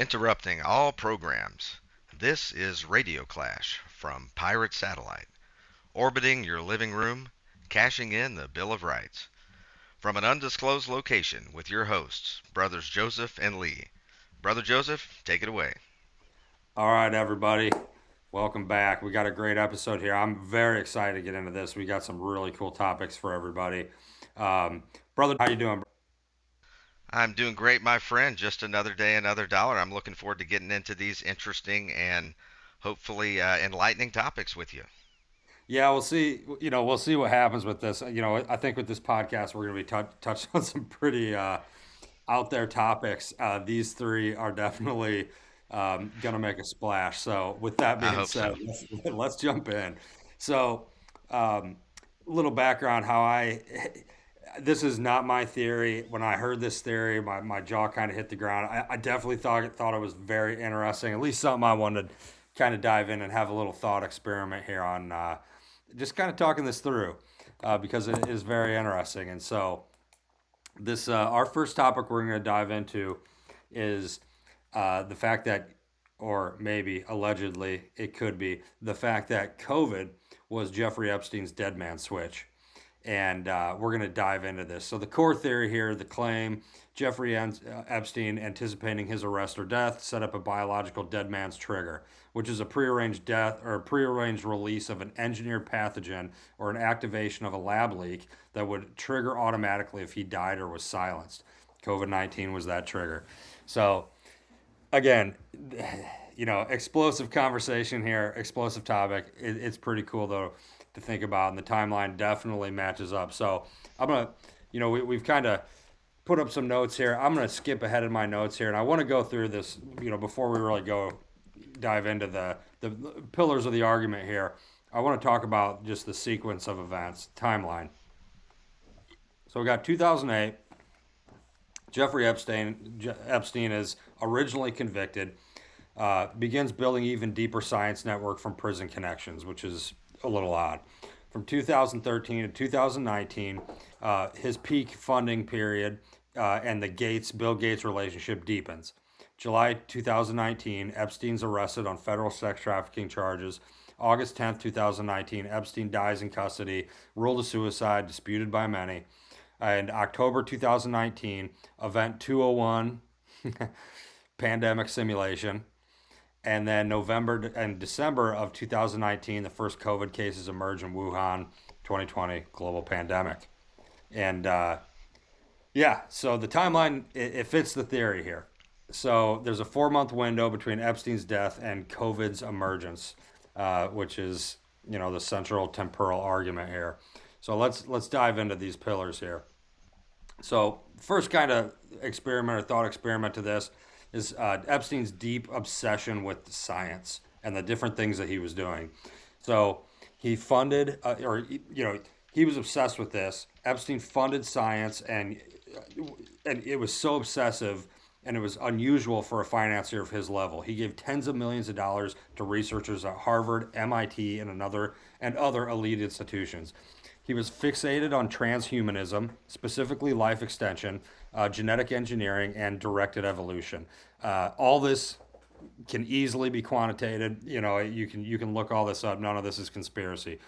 Interrupting all programs. This is Radio Clash from Pirate Satellite, orbiting your living room, cashing in the Bill of Rights. From an undisclosed location with your hosts, Brothers Joseph and Lee. Brother Joseph, take it away. All right, everybody. Welcome back. We got a great episode here. I'm very excited to get into this. We got some really cool topics for everybody. Brother, how you doing? I'm doing great, my friend. Just another day, another dollar. I'm looking forward to getting into these interesting and hopefully enlightening topics with you. Yeah, we'll see. We'll see what happens with this. I think with this podcast, we're going to be touched on some pretty out there topics. These three are definitely going to make a splash. So, with that I being hope said, so. let's jump in. So, little background how I this is not my theory. When I heard this theory, my jaw kind of hit the ground. I definitely thought it was very interesting. At least something I wanted to kind of dive in and have a little thought experiment here on just kind of talking this through because it is very interesting. And so this our first topic we're going to dive into is the fact that, or maybe allegedly, it could be the fact that COVID was Jeffrey Epstein's dead man switch. And we're going to dive into this. So, the core theory here, the claim Jeffrey Epstein, anticipating his arrest or death, set up a biological dead man's trigger, which is a prearranged death or a prearranged release of an engineered pathogen or an activation of a lab leak that would trigger automatically if he died or was silenced. COVID 19 was that trigger. So, again, explosive conversation here, explosive topic. It's pretty cool though to think about, and the timeline definitely matches up. So I'm gonna, we've kind of put up some notes here. I'm gonna skip ahead in my notes here, and I want to go through this, before we really go dive into the pillars of the argument here. I want to talk about just the sequence of events, timeline. So we got 2008. Epstein is originally convicted, begins building even deeper science network from prison connections, which is a little odd. From 2013 to 2019, his peak funding period and the Bill Gates relationship deepens. July 2019, Epstein's arrested on federal sex trafficking charges. August 10th, 2019, Epstein dies in custody, ruled a suicide, disputed by many. And October 2019, Event 201, pandemic simulation. And then November and December of 2019, the first COVID cases emerged in Wuhan, 2020 global pandemic. And yeah, so the timeline, it fits the theory here. So there's a 4 month window between Epstein's death and COVID's emergence, which is, the central temporal argument here. So let's dive into these pillars here. So first kind of experiment or thought experiment to this is Epstein's deep obsession with science and the different things that he was doing. So he funded, he was obsessed with this. Epstein funded science, and it was so obsessive, and it was unusual for a financier of his level. He gave tens of millions of dollars to researchers at Harvard, MIT, and other elite institutions. He was fixated on transhumanism, specifically life extension, genetic engineering, and directed evolution. All this can easily be quantitated. You can look all this up. None of this is conspiracy.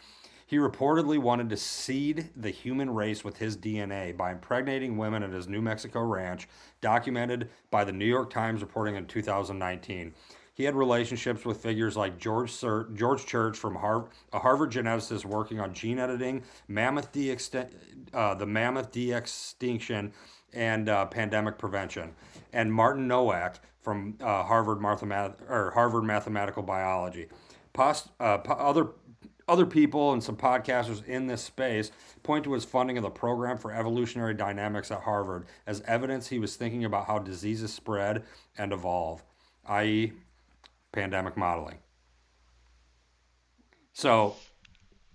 He reportedly wanted to seed the human race with his DNA by impregnating women at his New Mexico ranch, documented by the New York Times reporting in 2019. He had relationships with figures like George Church from a Harvard geneticist working on gene editing, the mammoth de-extinction, and pandemic prevention, and Martin Nowak from Harvard Mathematical Biology. Other people and some podcasters in this space point to his funding of the program for evolutionary dynamics at Harvard as evidence he was thinking about how diseases spread and evolve, i.e., pandemic modeling. So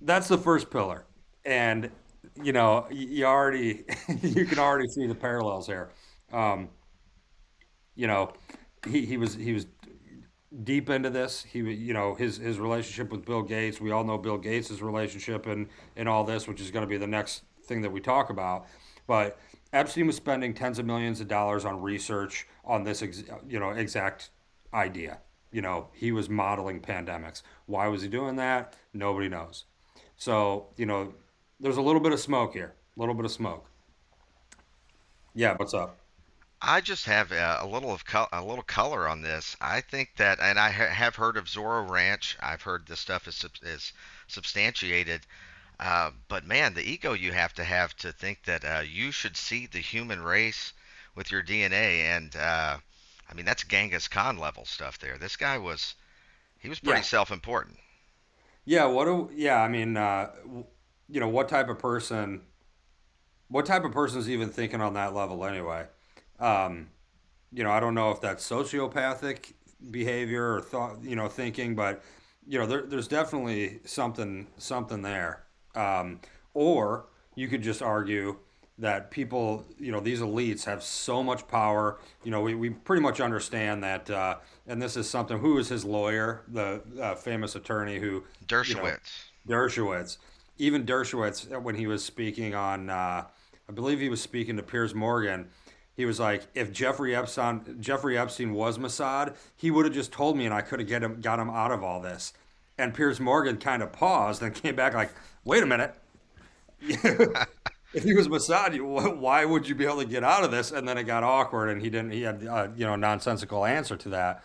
that's the first pillar. And, you already, you can already see the parallels here. Um, you know, he was deep into this. His relationship with Bill Gates. We all know Bill Gates' relationship and all this, which is going to be the next thing that we talk about. But Epstein was spending tens of millions of dollars on research on this, exact idea. He was modeling pandemics. Why was he doing that? Nobody knows. So, there's a little bit of smoke here. A little bit of smoke. Yeah, what's up? I just have a little color on this. I think that, and have heard of Zorro Ranch. I've heard this stuff is substantiated. But man, the ego you have to think that you should see the human race with your DNA, and I mean that's Genghis Khan level stuff there. He was pretty Yeah. self-important. Yeah, yeah, I mean, what type of person's even thinking on that level anyway? Um, I don't know if that's sociopathic behavior or thought, thinking, but there's definitely something there. Or you could just argue that people, these elites have so much power. We pretty much understand that, and this is something. Who is his lawyer? The famous attorney who, you know, Dershowitz. Dershowitz. Even Dershowitz, when he was speaking on, I believe he was speaking to Piers Morgan. He was like, if Jeffrey Epstein was Mossad, he would have just told me, and I could have got him out of all this. And Piers Morgan kind of paused and came back like, wait a minute, if he was Mossad, why would you be able to get out of this? And then it got awkward, and he didn't. He had a nonsensical answer to that.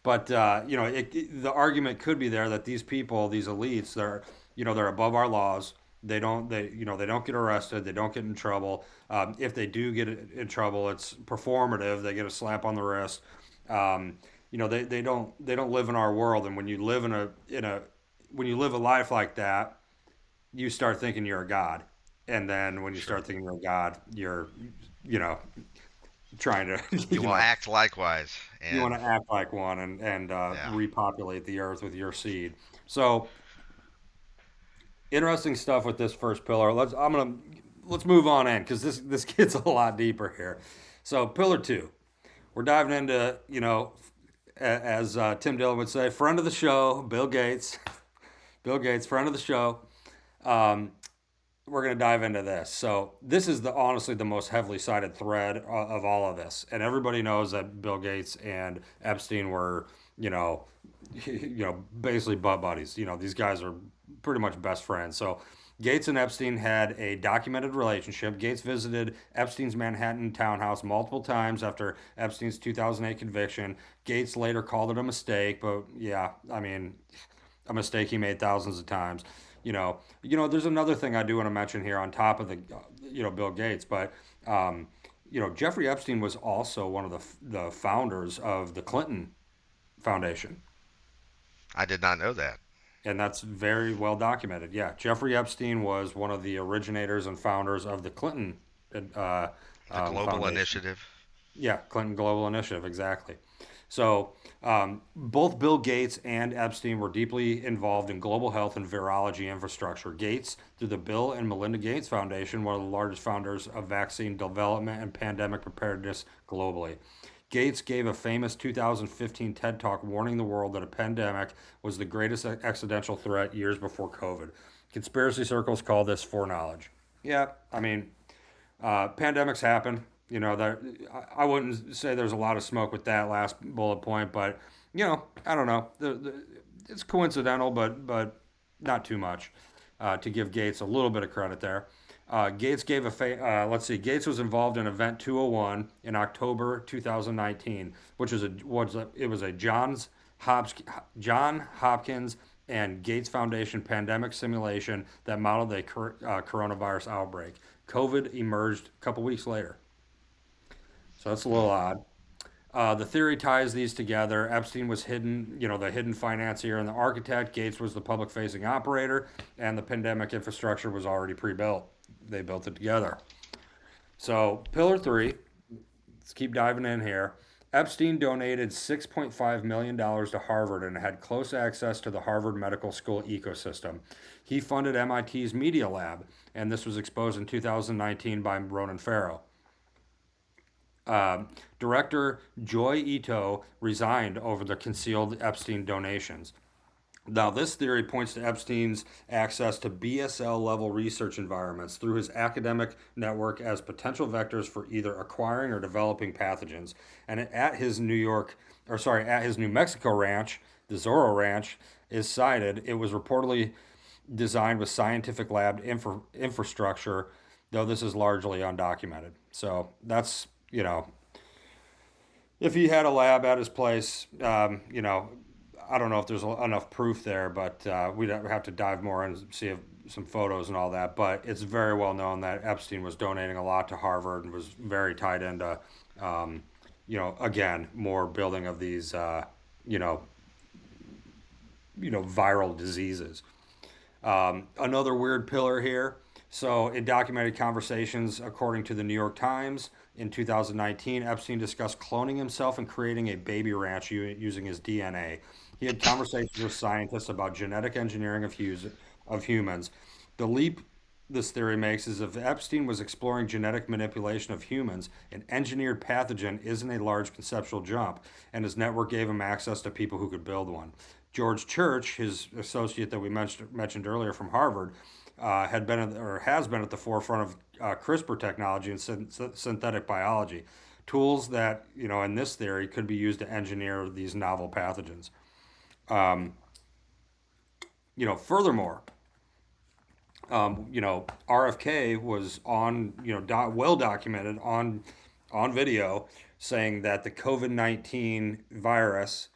But the argument could be there that these people, these elites, they're above our laws. They don't get arrested. They don't get in trouble. If they do get in trouble, it's performative. They get a slap on the wrist. They don't live in our world. And when you live when you live a life like that, you start thinking you're a god. And then when you Sure. start thinking you're a god, you're you know trying to You will act likewise, you want and to act like one and yeah. repopulate the earth with your seed. So interesting stuff with this first pillar. Let's move on in because this gets a lot deeper here. So pillar two, we're diving into as Tim Dillon would say, friend of the show, Bill Gates. Bill Gates, friend of the show. Um, we're going to dive into this. So this is the honestly the most heavily cited thread of all of this, and everybody knows that Bill Gates and Epstein were, you know, basically butt buddies. These guys are pretty much best friends. So Gates and Epstein had a documented relationship. Gates visited Epstein's Manhattan townhouse multiple times after Epstein's 2008 conviction. Gates later called it a mistake, but yeah, I mean, a mistake he made thousands of times. There's another thing I do want to mention here on top of Bill Gates, but Jeffrey Epstein was also one of the founders of the Clinton Foundation, I did not know that. and that's very well documented. Yeah, Jeffrey Epstein was one of the originators and founders of the Clinton uh, The Global Foundation. Initiative. Yeah, Clinton Global Initiative, exactly. So, both Bill Gates and Epstein were deeply involved in global health and virology infrastructure. Gates, through the Bill and Melinda Gates Foundation, one of the largest founders of vaccine development and pandemic preparedness globally. Gates gave a famous 2015 TED Talk warning the world that a pandemic was the greatest accidental threat years before COVID. Conspiracy circles call this foreknowledge. Yeah, I mean, pandemics happen. That I wouldn't say there's a lot of smoke with that last bullet point, but I don't know. It's coincidental, but not too much. To give Gates a little bit of credit there. Gates gave let's see. Gates was involved in Event 201 in October 2019, which was a John Hopkins and Gates Foundation pandemic simulation that modeled a coronavirus outbreak. COVID emerged a couple weeks later. So that's a little odd. The theory ties these together. Epstein was the hidden financier and the architect. Gates was the public facing operator, and the pandemic infrastructure was already pre built. They built it together. So, pillar three, let's keep diving in here. Epstein donated $6.5 million dollars to Harvard and had close access to the Harvard Medical School ecosystem. He funded MIT's Media Lab, and this was exposed in 2019 by Ronan Farrow. Director Joy Ito resigned over the concealed Epstein donations. Now, this theory points to Epstein's access to BSL level research environments through his academic network as potential vectors for either acquiring or developing pathogens. And at his at his New Mexico ranch, the Zorro Ranch is cited. It was reportedly designed with scientific lab infrastructure, though this is largely undocumented. So that's, if he had a lab at his place, I don't know if there's enough proof there, but we'd have to dive more and see some photos and all that. But it's very well known that Epstein was donating a lot to Harvard and was very tied into, um, again, more building of these, you know, viral diseases. Another weird pillar here. So, in documented conversations, according to the New York Times, in 2019, Epstein discussed cloning himself and creating a baby ranch using his DNA. He had conversations with scientists about genetic engineering of humans. The leap this theory makes is if Epstein was exploring genetic manipulation of humans, an engineered pathogen isn't a large conceptual jump, and his network gave him access to people who could build one. George Church, his associate that we mentioned earlier from Harvard, had been or has been at the forefront of CRISPR technology and synthetic biology, tools that in this theory could be used to engineer these novel pathogens. Um, Furthermore, RFK was on, well documented on video, saying that the COVID-19 virus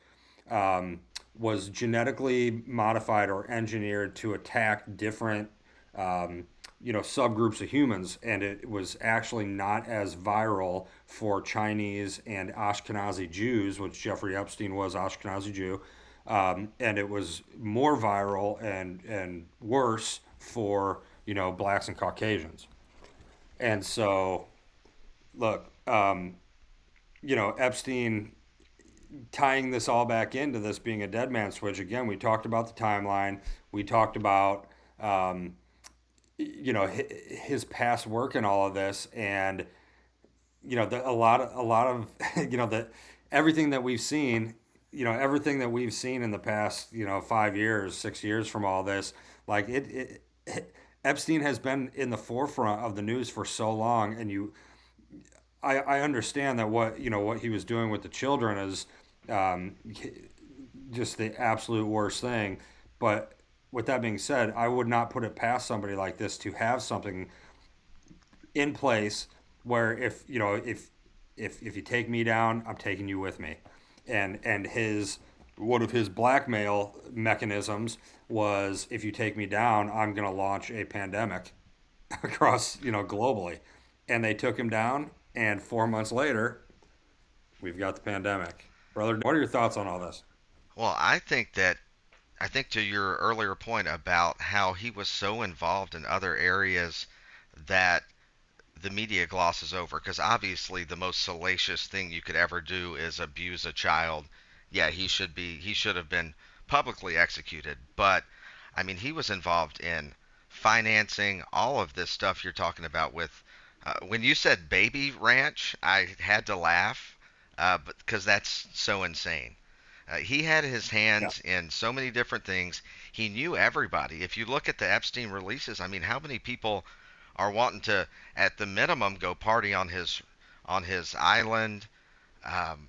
um, was genetically modified or engineered to attack different, subgroups of humans, and it was actually not as viral for Chinese and Ashkenazi Jews, which Jeffrey Epstein was Ashkenazi Jew, and it was more viral and worse for blacks and Caucasians. And so, look, Epstein tying this all back into this being a dead man switch. Again, we talked about the timeline. We talked about um, his past work and all of this, and a lot of the everything that we've seen, everything that we've seen in the past 5 years, 6 years from all this, like Epstein has been in the forefront of the news for so long, and I understand that what he was doing with the children is um, just the absolute worst thing. But with that being said, I would not put it past somebody like this to have something in place where if you take me down, I'm taking you with me. And his one of his blackmail mechanisms was, if you take me down, I'm going to launch a pandemic across globally. And they took him down, and 4 months later, we've got the pandemic. Brother, what are your thoughts on all this? Well, I think to your earlier point about how he was so involved in other areas that the media glosses over, because obviously the most salacious thing you could ever do is abuse a child. Yeah, he should have been publicly executed. But I mean, he was involved in financing all of this stuff you're talking about with. When you said baby ranch, I had to laugh, because that's so insane. He had his Yeah. hands in so many different things. He knew everybody. If you look at the Epstein releases, I mean, how many people are wanting to, at the minimum, go party on his island? Um,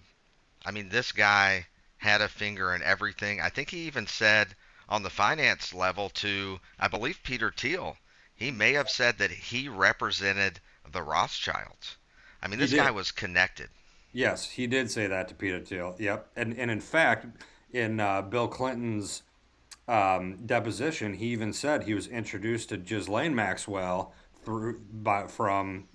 I mean, this guy had a finger in everything. I think he even said on the finance level to, I believe, Peter Thiel, he may have said that he represented the Rothschilds. I mean, He this guy did. was connected. Yes, he did say that to Peter Thiel. Yep. And in fact, in Bill Clinton's deposition, he even said he was introduced to Ghislaine Maxwell from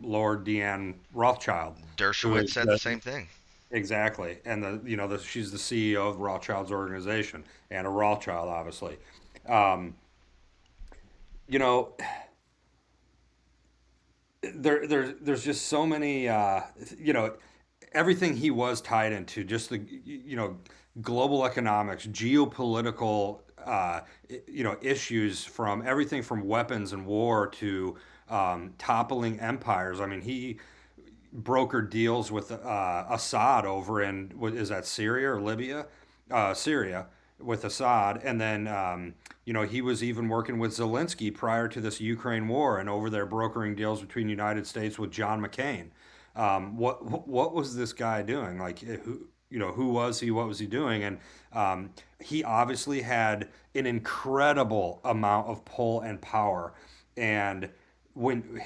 Lord Deanne Rothschild, who Dershowitz is said the same thing. exactly, and she's the CEO of Rothschild's organization and a Rothschild, obviously. Um, you know, there's just so many, everything he was tied into, just the global economics, geopolitical, issues, from everything from weapons and war to toppling empires. I mean, he brokered deals with Assad over in, what is that, Syria or Libya? Syria. with Assad, and then he was even working with Zelensky prior to this Ukraine war, and over there brokering deals between the United States with John McCain. What was this guy doing? Like who was he? What was he doing? And he obviously had an incredible amount of pull and power. And when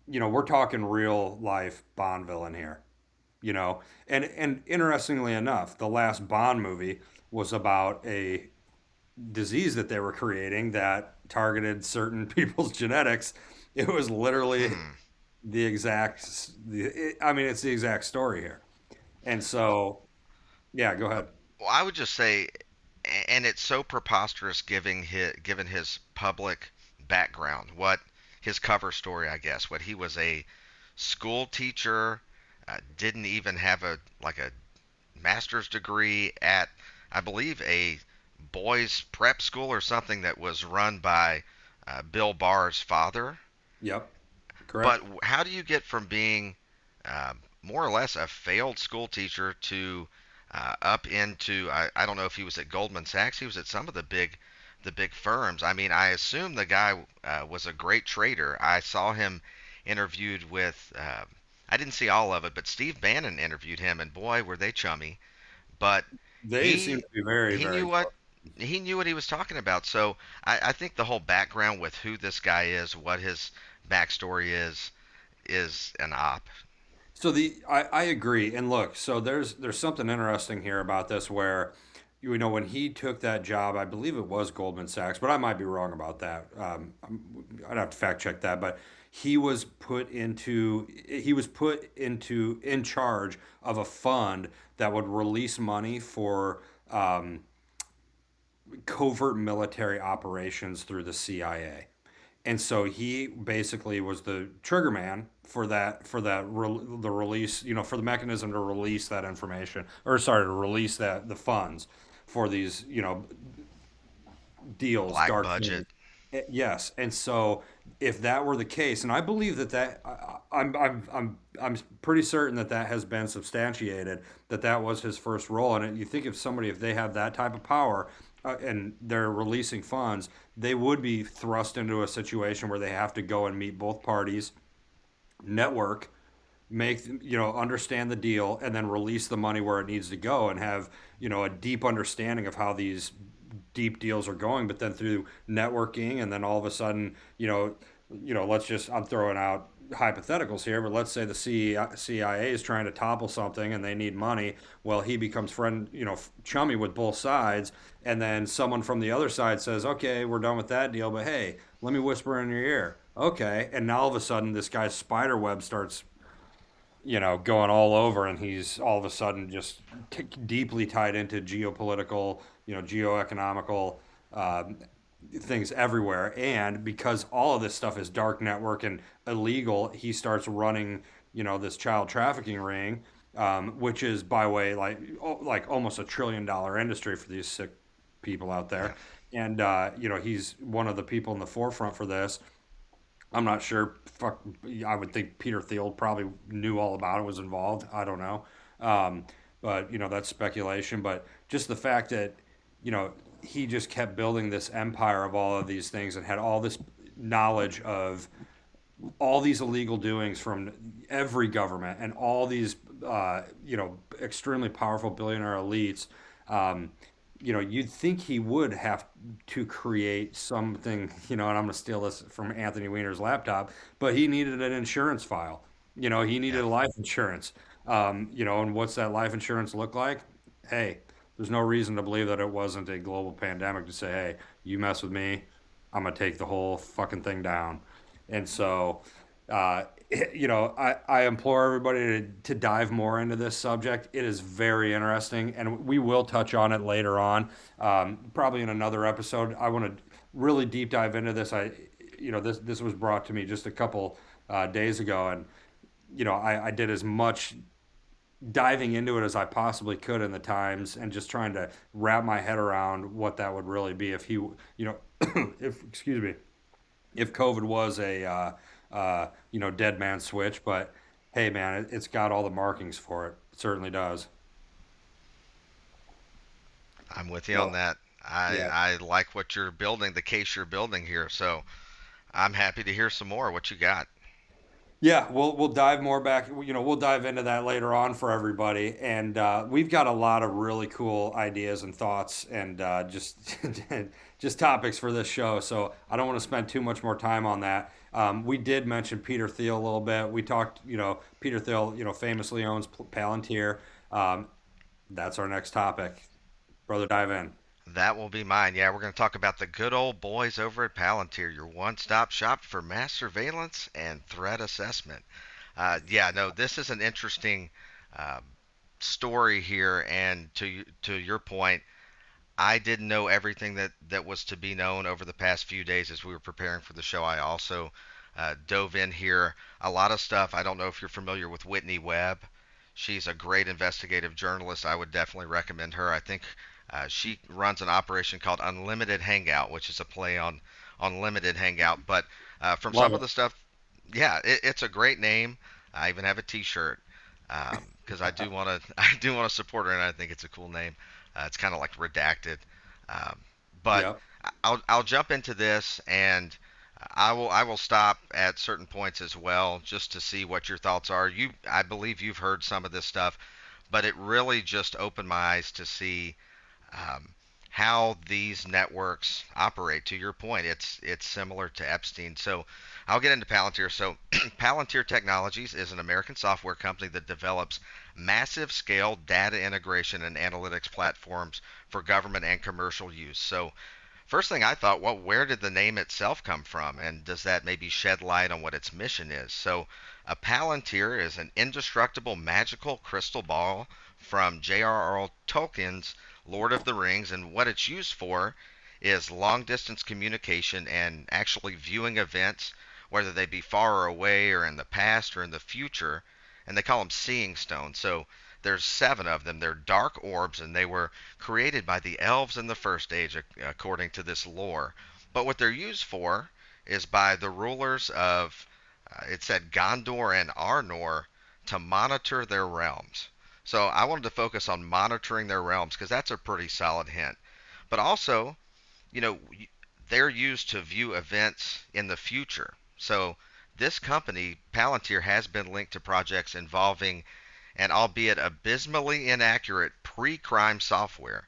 we're talking real life Bond villain here, and interestingly enough, the last Bond movie was about a disease that they were creating that targeted certain people's genetics. It was literally Hmm. the exact. I mean, it's the exact story here. And Well, so, yeah, go ahead. well, I would just say, and it's so preposterous given his public background, what his cover story, I guess, what he was a school teacher, didn't even have a master's degree at, I believe, a boys prep school or something that was run by Bill Barr's father. Yep, But correct. how do you get from being more or less a failed school teacher to up into I don't know if he was at Goldman Sachs. He was at some of the big firms. I mean, I assume the guy was a great trader. I saw him interviewed with. I didn't see all of it, but Steve Bannon interviewed him, and boy, were they chummy. But They seem he to be very, he very knew what close. he was talking about. So I think the whole background with who this guy is, what his backstory is an op. So I agree. And look, so there's something interesting here about this where when he took that job, I believe it was Goldman Sachs, but I might be wrong about that. I'd have to fact check that. But he was put into in charge of a fund that would release money for um, covert military operations through the CIA. And so he basically was the trigger man the release, for the mechanism to release that information, or sorry, to release the funds for these, deals, Black dark budget. deals. Yes, and so if that were the case, and I believe I'm pretty certain that that has been substantiated, that that was his first role. And you think if they have that type of power, and they're releasing funds, they would be thrust into a situation where they have to go and meet both parties, network, make understand the deal, and then release the money where it needs to go, and have a deep understanding of how these deep deals are going. But then through networking, and then all of a sudden, let's just, I'm throwing out hypotheticals here, but let's say the CIA is trying to topple something and they need money. Well, he becomes chummy with both sides, and then someone from the other side says, "Okay, we're done with that deal, but hey, let me whisper in your ear." Okay, and now all of a sudden, this guy's spider web starts going all over, and he's all of a sudden just deeply tied into geopolitical, geoeconomical things everywhere. And because all of this stuff is dark network and illegal, he starts running, this child trafficking ring, which is, by way, like almost $1 trillion industry for these sick people out Yeah. there. And he's one of the people in the forefront for this. I'm not sure. Fuck, I would think Peter Thiel probably knew all about it, was involved. I don't know, um, but that's speculation. But just the fact that you know he just kept building this empire of all of these things and had all this knowledge of all these illegal doings from every government and all these extremely powerful billionaire elites. Um, you'd think he would have to create something, and I'm going to steal this from Anthony Weiner's laptop, but he needed an insurance file. He Yeah. needed a life insurance. And what's that life insurance look like? Hey, there's no reason to believe that it wasn't a global pandemic to say, hey, you mess with me, I'm going to take the whole fucking thing down. And so, uh, I implore everybody to dive more into this subject. It is very interesting, and we will touch on it later on, probably in another episode. I want to really deep dive into this. This was brought to me just a couple days ago, and I did as much diving into it as I possibly could in the times, and just trying to wrap my head around what that would really be if if excuse me, if COVID was a dead man switch. But hey, man, it's got all the markings for it. It certainly does. I'm with you on Well, that. I yeah. I like what you're building, the case you're building here. So I'm happy to hear some more. What you got? Yeah, we'll dive more back. We'll dive into that later on for everybody, and we've got a lot of really cool ideas and thoughts, and just topics for this show. So I don't want to spend too much more time on that. We did mention Peter Thiel a little bit. We talked, Peter Thiel, famously owns Palantir. Um, that's our next topic, brother. Dive in. That will be mine. Yeah, we're going to talk about the good old boys over at Palantir, your one-stop shop for mass surveillance and threat assessment. Yeah, no, this is an interesting uh, story here, and to your point, I didn't know everything that was to be known over the past few days as we were preparing for the show. I also dove in here a lot of stuff. I don't know if you're familiar with Whitney Webb. She's a great investigative journalist. I would definitely recommend her. I think she runs an operation called Unlimited Hangout, which is a play on Limited Hangout. But from Love some of it. the stuff, yeah, it's a great name. I even have a T-shirt because I do want to I do want to support her, and I think it's a cool name. It's kind of like redacted, um, but Yep. I'll jump into this, and I will stop at certain points as well, just to see what your thoughts are. I believe you've heard some of this stuff, but it really just opened my eyes to see um, how these networks operate. To your point, it's similar to Epstein. So I'll get into Palantir. So Palantir Technologies is an American software company that develops massive scale data integration and analytics platforms for government and commercial use. So first thing I thought, well, where did the name itself come from? And does that maybe shed light on what its mission is? So, a Palantir is an indestructible magical crystal ball from J.R.R. Tolkien's Lord of the Rings, and what it's used for is long distance communication and actually viewing events, whether they be far away or in the past or in the future. And they call them seeing stones. So, there's 7 of them. They're dark orbs, and they were created by the elves in the first age, according to this lore. But what they're used for is by the rulers of, it said Gondor and Arnor, to monitor their realms. So I wanted to focus on monitoring their realms because that's a pretty solid hint. But also, you know, they're used to view events in the future. So this company, Palantir, has been linked to projects involving and albeit abysmally inaccurate pre-crime software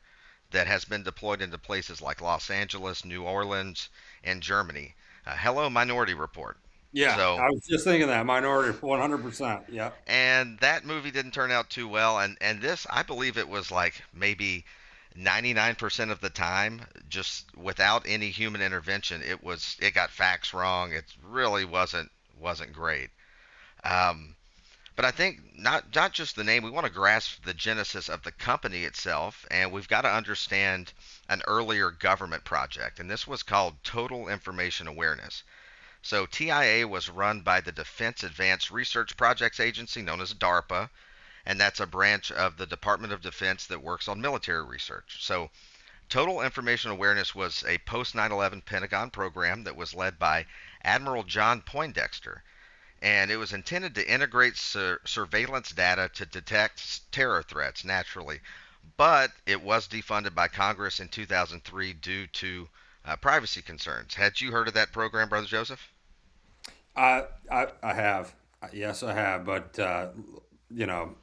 that has been deployed into places like Los Angeles, New Orleans, and Germany. Hello, Minority Report. Yeah, So, I was just thinking that Minority, 100%. Yep. and that movie didn't turn out too well. And this, I believe it was like maybe 99% of the time, just without any human intervention, it got facts wrong. It really wasn't great. Um, But I think not just the name. We want to grasp the genesis of the company itself, and we've got to understand an earlier government project, and this was called Total Information Awareness. So TIA was run by the Defense Advanced Research Projects Agency, known as DARPA, and that's a branch of the Department of Defense that works on military research. So Total Information Awareness was a post 9/11 Pentagon program that was led by Admiral John Poindexter, and it was intended to integrate surveillance data to detect terror threats naturally, but it was defunded by Congress in 2003 due to privacy concerns. Had you heard of that program, Brother Joseph? I have. Yes, I have. But you know,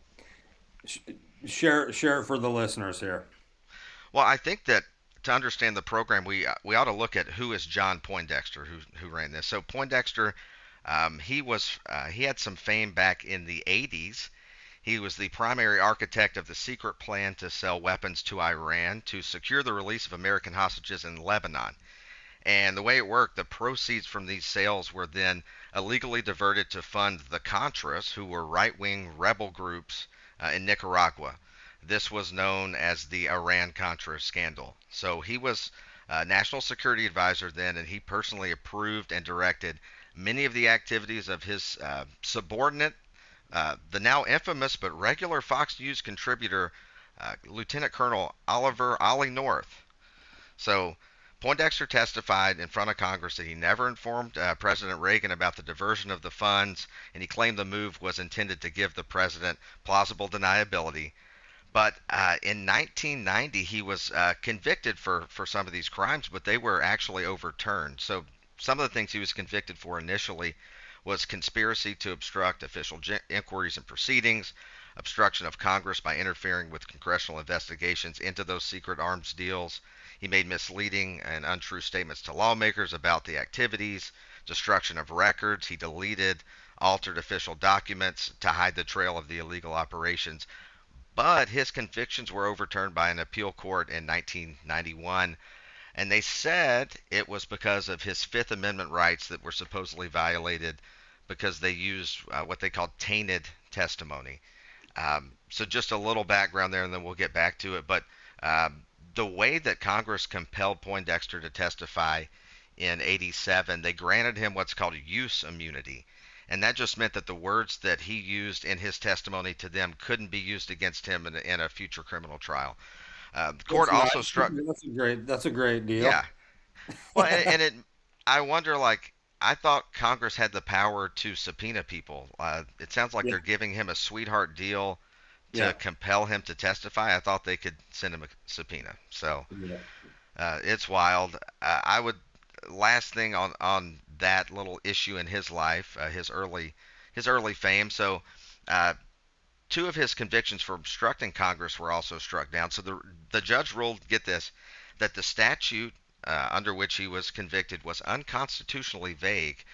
sh- share it for the listeners here. Well, I think that to understand the program, we ought to look at who is John Poindexter, who ran this. So Poindexter, he had some fame back in the 80s. He was the primary architect of the secret plan to sell weapons to Iran to secure the release of American hostages in Lebanon. And the way it worked, the proceeds from these sales were then illegally diverted to fund the Contras, who were right wing rebel groups in Nicaragua. This was known as the Iran Contra scandal. So he was National Security Advisor then, and he personally approved and directed many of the activities of his subordinate, the now infamous but regular Fox News contributor, Lieutenant Colonel Oliver Ollie North. So Poindexter testified in front of Congress that he never informed President Reagan about the diversion of the funds, and he claimed the move was intended to give the president plausible deniability. But in 1990, he was convicted for some of these crimes, but they were actually overturned. So some of the things he was convicted for initially was conspiracy to obstruct official inquiries and proceedings, obstruction of Congress by interfering with congressional investigations into those secret arms deals. He made misleading and untrue statements to lawmakers about the activities, destruction of records. He deleted, altered official documents to hide the trail of the illegal operations. But his convictions were overturned by an appeal court in 1991, and they said it was because of his Fifth Amendment rights that were supposedly violated because they used what they called tainted testimony. So just a little background there, and then we'll get back to it. But the way that Congress compelled Poindexter to testify in 87, they granted him what's called use immunity. And that just meant that the words that he used in his testimony to them couldn't be used against him in a future criminal trial. The court That's also nice. struck, That's a great deal. yeah. Well, and it, I wonder, like, I thought Congress had the power to subpoena people. It sounds like Yeah. they're giving him a sweetheart deal to Yeah. compel him to testify. I thought they could send him a subpoena. So Yeah. it's wild. I would last thing on that little issue in his life, his early fame. So uh, two of his convictions for obstructing Congress were also struck down. So the judge ruled, get this, that the statute under which he was convicted was unconstitutionally vague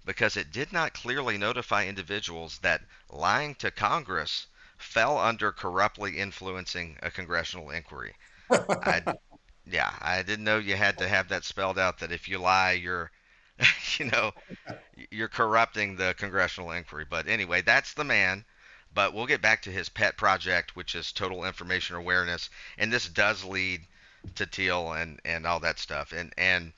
because it did not clearly notify individuals that lying to Congress fell under corruptly influencing a congressional inquiry. I Yeah, I didn't know you had to have that spelled out that if you lie, you're you know, you're corrupting the congressional inquiry. But anyway, that's the man. But we'll get back to his pet project, which is total information awareness, and this does lead to Teal and all that stuff. And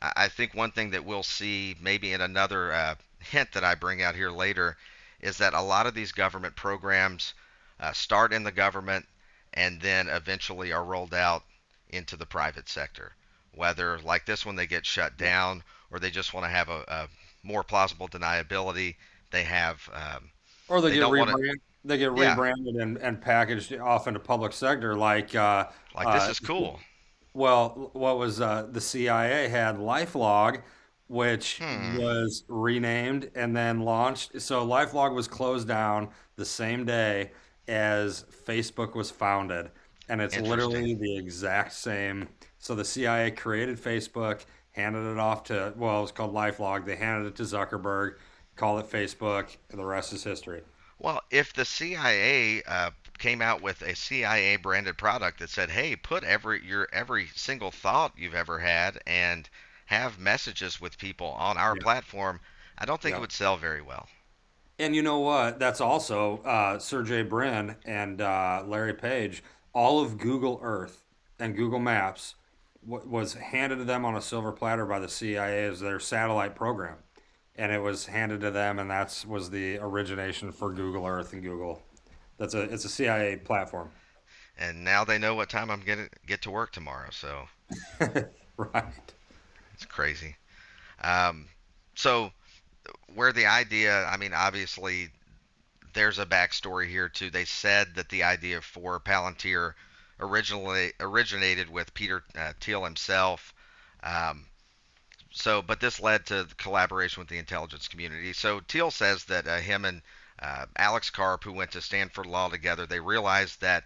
I think one thing that we'll see maybe in another hint that I bring out here later is that a lot of these government programs start in the government and then eventually are rolled out into the private sector. Whether, like this one, they get shut down or they just want to have a more plausible deniability. They have, Or they don't want to, they get yeah, rebranded and packaged off into public sector like like this uh, is cool. well, what was the CIA had LifeLog, which Hmm, was renamed and then launched. So LifeLog was closed down the same day as Facebook was founded, and it's interesting. literally the exact same. So the CIA created Facebook, handed it off to, well, it was called LifeLog. They handed it to Zuckerberg, called it Facebook, and the rest is history. Well, if the CIA came out with a CIA branded product that said, "Hey, put every single thought you've ever had and have messages with people on our Yeah. platform," I don't think it Yeah. would sell very well. And you know what? That's also Sergey Brin and Larry Page. All of Google Earth and Google Maps was handed to them on a silver platter by the CIA as their satellite program, and it was handed to them, and that's was the origination for Google Earth and Google. It's a CIA platform, And now they know what time I'm gonna get to work tomorrow, so right? it's crazy. Um, so where the idea, I mean, obviously there's a backstory here too. They said that the idea for Palantir originally originated with Peter Thiel himself. Um, but this led to the collaboration with the intelligence community. So Thiel says that him and Alex Karp, who went to Stanford Law together, they realized that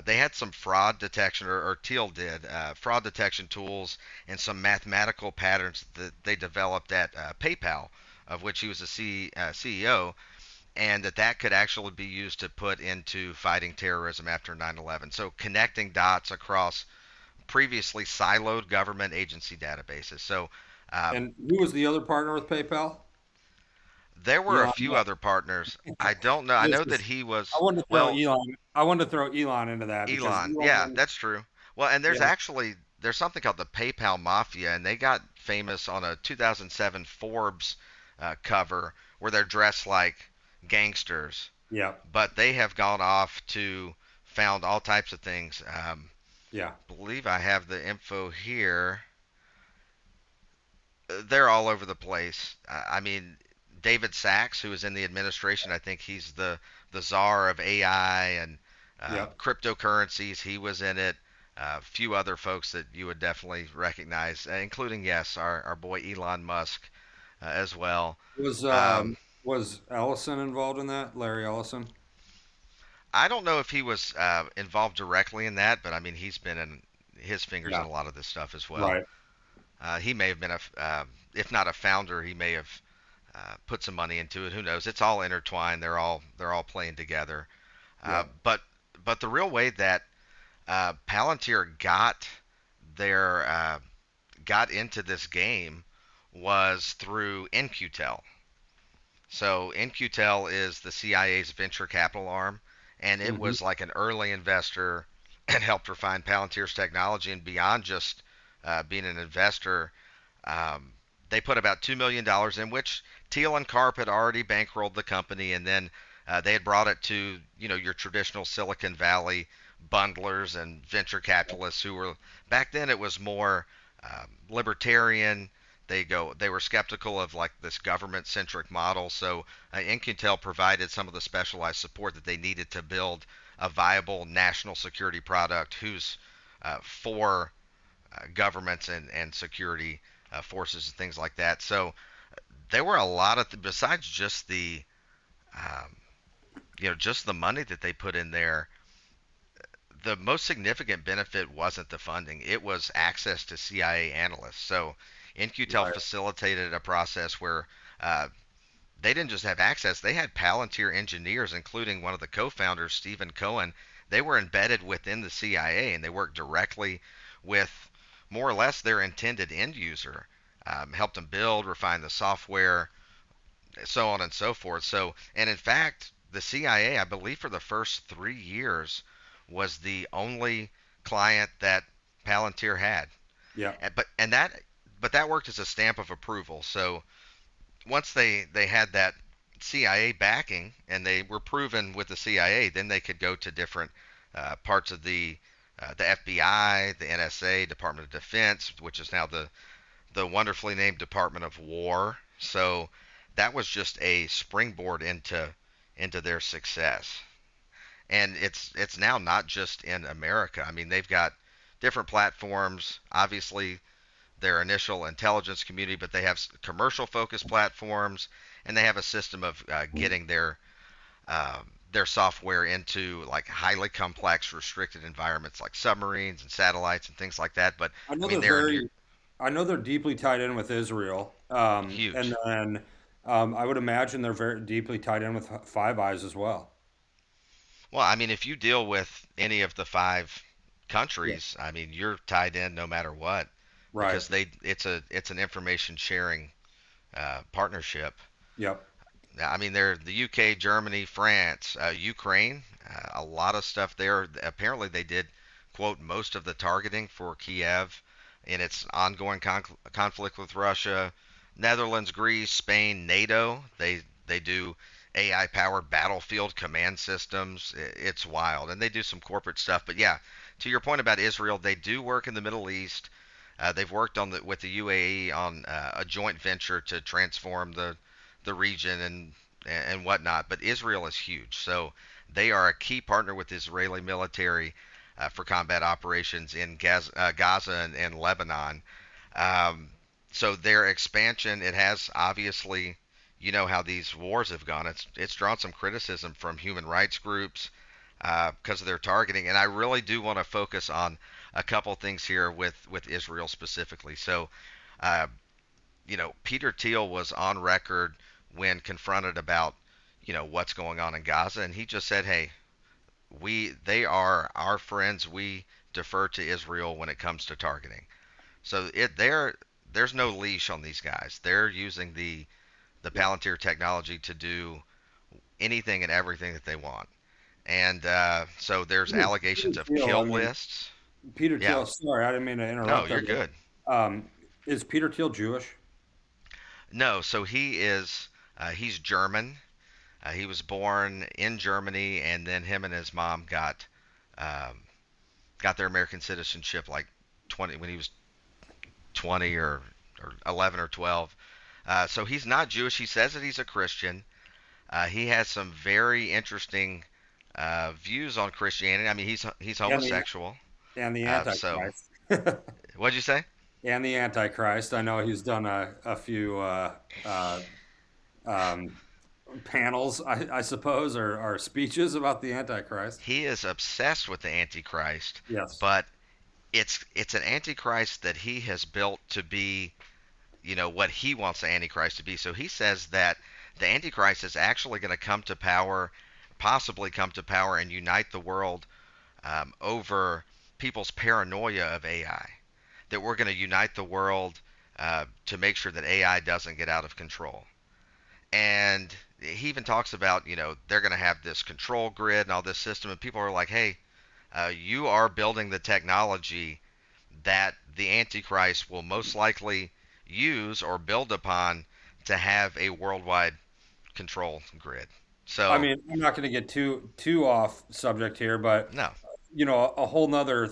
they had some fraud detection, or Thiel did, fraud detection tools and some mathematical patterns that they developed at PayPal, of which he was a CEO, and that could actually be used to put into fighting terrorism after 9/11. So connecting dots across previously siloed government agency databases. So um, And who was the other partner with PayPal? there were a Elon few Musk. other partners. I don't know. I This know that is, he I was, wanted to throw well, Elon. I wanted to throw Elon into that because Elon. Yeah, Elon. that's true. Well, and Yeah. there's something called the PayPal Mafia, and they got famous on a 2007 Forbes cover where they're dressed like gangsters, Yeah. but they have gone off to found all types of things. Yeah. Believe I have the info here. They're all over the place. I mean, David Sachs, who is in the administration, I think he's the czar of AI, and Yep. Cryptocurrencies, he was in it. A few other folks that you would definitely recognize, including, yes, our boy Elon Musk as well. Was Um, was Ellison involved in that? Larry Ellison? I don't know if he was involved directly in that, but I mean, he's been in his fingers in Yeah. a lot of this stuff as well. Right. He may have been if not a founder, he may have put some money into it. Who knows? It's all intertwined. They're all playing together. Uh, Yep. but but the real way that Palantir their got into this game was through NQTel. So NQTel is the CIA's venture capital arm, and it Hmm. was like an early investor and helped refine Palantir's technology. And beyond just being an investor, um, they put about $2 million in, which Thiel and Karp had already bankrolled the company, and then they had brought it to your traditional Silicon Valley bundlers and venture capitalists who were back then it was more libertarian. They were skeptical of like this government centric model. So Incontel provided some of the specialized support that they needed to build a viable national security product whose for governments and security forces and things like that. So there were a lot of besides just the um, just the money that they put in there. The most significant benefit wasn't the funding; it was access to CIA analysts. So InQtel Right. facilitated a process where they didn't just have access; they had Palantir engineers, including one of the co-founders, Stephen Cohen. They were embedded within the CIA, and they worked directly with more or less their intended end user, helped them build, refine the software, so on and so forth. So, and in fact, the CIA, I believe, for the first 3 years, was the only client that Palantir had. Yeah. And- But and that but that worked as a stamp of approval. So once they had that CIA backing and they were proven with the CIA, then they could go to different parts of the FBI, the NSA, Department of Defense, which is now the wonderfully named Department of War. So that was just a springboard into their success. And it's now not just in America. I mean, they've got different platforms. Obviously, their initial intelligence community, but they have commercial focused platforms, and they have a system of getting their software into like highly complex, restricted environments like submarines and satellites and things like that. But I I know mean, they're they're near very, I know they're deeply tied in with Israel, and huge. then I would imagine they're very deeply tied in with Five Eyes as well. Well, I mean, if you deal with any of the five Yeah. countries, I mean, you're tied in no matter what Right. because it's an information sharing partnership. Yep. I mean, they're the UK, Germany, France, Ukraine, a lot of stuff there. Apparently, they did quote most of the targeting for Kiev in its ongoing conflict with Russia. Netherlands, Greece, Spain, NATO. They do AI powered battlefield command systems. It's wild, and they do some corporate stuff. But yeah, to your point about Israel, they do work in the Middle East. They've worked with the UAE on a joint venture to transform the region and whatnot. But Israel is huge, so they are a key partner with the Israeli military for combat operations in Gaza and Lebanon. Um, so their expansion, it has obviously, you know how these wars have gone. It's drawn some criticism from human rights groups because of their targeting, and I really do want to focus on a couple things here with Israel specifically. So, uh, Peter Thiel was on record when confronted about, what's going on in Gaza, and he just said, "Hey, they are our friends. We defer to Israel when it comes to targeting." So there's no leash on these guys. They're using the Yep. Palantir technology to do anything and everything that they want. And so there's Peter allegations of Thiel, I kill mean, lists. Peter Yeah, Thiel. Sorry, I didn't mean to no, interrupt there, you're good. but is Peter Thiel Jewish? No, so he's German. He was born in Germany, and then him and his mom um, got their American citizenship like 20 when he was 20 or 11 or 12. So he's not Jewish. He says that he's a Christian. He has some very interesting views on Christianity. I mean, he's and the homosexual. and the So Antichrist. what'd you say? And the Antichrist. I know he's done a few um, panels, I suppose, or speeches about the Antichrist. He is obsessed with the Antichrist, Yes. but it's an Antichrist that he has built to be, what he wants the Antichrist to be. So he says that the Antichrist is actually going to come to power, possibly come to power, and unite the world over people's paranoia of AI. That we're going to unite the world to make sure that AI doesn't get out of control. And he even talks about, they're going to have this control grid and all this system, and people are like, hey, you are building the technology that the Antichrist will most likely use or build upon to have a worldwide control grid. I So, mean, I'm not going to get too off subject here, but no, a whole nother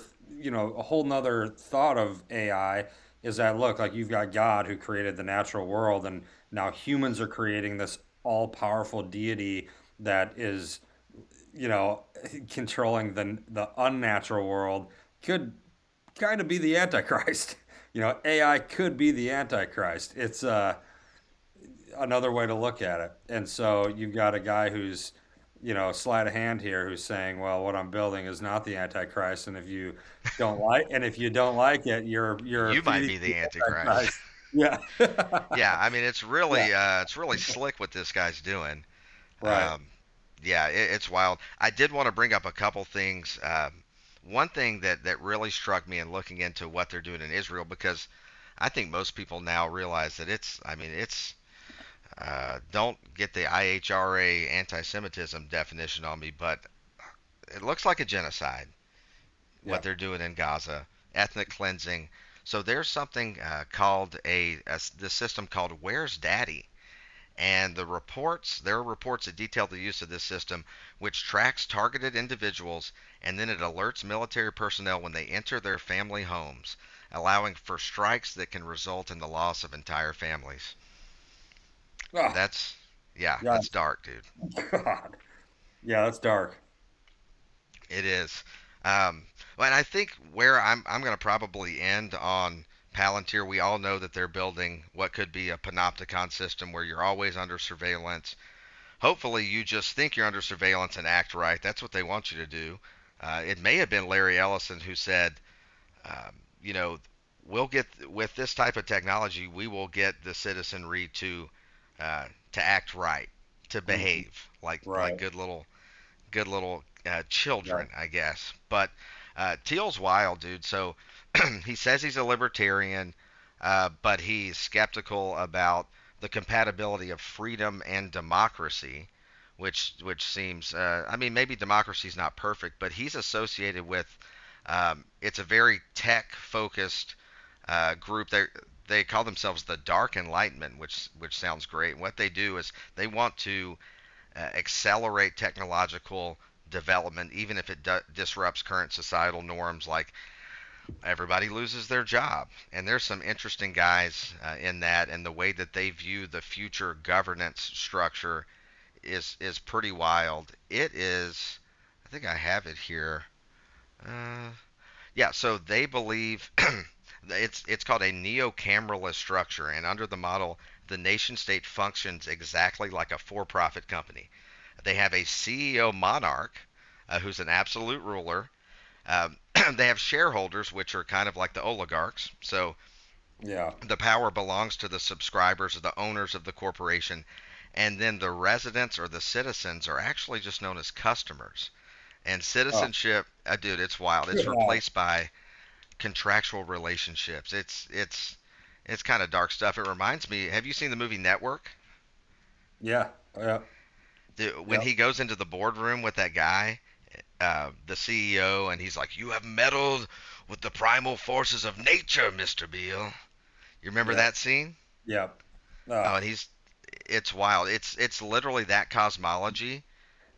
thought of AI is that look, like you've got God who created the natural world, and now humans are creating this all-powerful deity that is, you know, controlling the unnatural world. Could kind of be the Antichrist. AI could be the Antichrist. It's another way to look at it. And so you've got a guy who's, sleight of hand here, who's saying, well, what I'm building is not the Antichrist, and if you don't like it, you're you might feeding be the the Antichrist. Antichrist. Yeah. Yeah, I mean, Yeah. it's really slick what this guy's doing. Right. Um, yeah, it's wild. I did want to bring up a couple things. One thing that really struck me in looking into what they're doing in Israel, because I think most people now realize that I mean, don't get the IHRA anti-Semitism definition on me, but it looks like a genocide Yeah. what they're doing in Gaza, ethnic cleansing. So there's something called the system called Where's Daddy, and there are reports that detail the use of this system, which tracks targeted individuals and then it alerts military personnel when they enter their family homes, allowing for strikes that can result in the loss of entire families. Oh, That's, yeah, yeah. that's dark, dude. God. Yeah, that's dark. It is. Well, and I think where I'm going to probably end on Palantir, we all know that they're building what could be a panopticon system where you're always under surveillance. Hopefully, you just think you're under surveillance and act right. That's what they want you to do. It may have been Larry Ellison who said, um, you know, we'll get with this type of technology, we will get the citizenry to act right, to Mhm. behave like Right. good little Yeah. children, I guess. But Teal's wild, dude. So he says he's a libertarian, but he's skeptical about the compatibility of freedom and democracy, which seems. I mean, maybe democracy's not perfect, but he's associated with. It's a very tech-focused group. They call themselves the Dark Enlightenment, which sounds great. What they do is they want to accelerate technological development, even if it disrupts current societal norms, like everybody loses their job. And there's some interesting guys in that, and the way that they view the future governance structure is pretty wild. It is. I think I have it here. Uh, yeah, so they believe it's called a neo-cameralist structure, and under the model, the nation state functions exactly like a for-profit company. They have a CEO monarch who's an absolute ruler. Um, they have shareholders, which are kind of like the oligarchs. So Yeah. the power belongs to the subscribers or the owners of the corporation. And then the residents or the citizens are actually just known as customers. And Oh, citizenship, dude, it's wild. It's yeah. replaced by contractual relationships. It's kind of dark stuff. It reminds me. Have you seen the movie Network? Yeah. Yeah. When Yeah. he goes into the boardroom with that guy, the CEO, and he's like, "You have meddled with the primal forces of nature, Mr. Beale." You remember Yeah. that scene? Yeah. Oh, Oh, and it's wild. It's literally that cosmology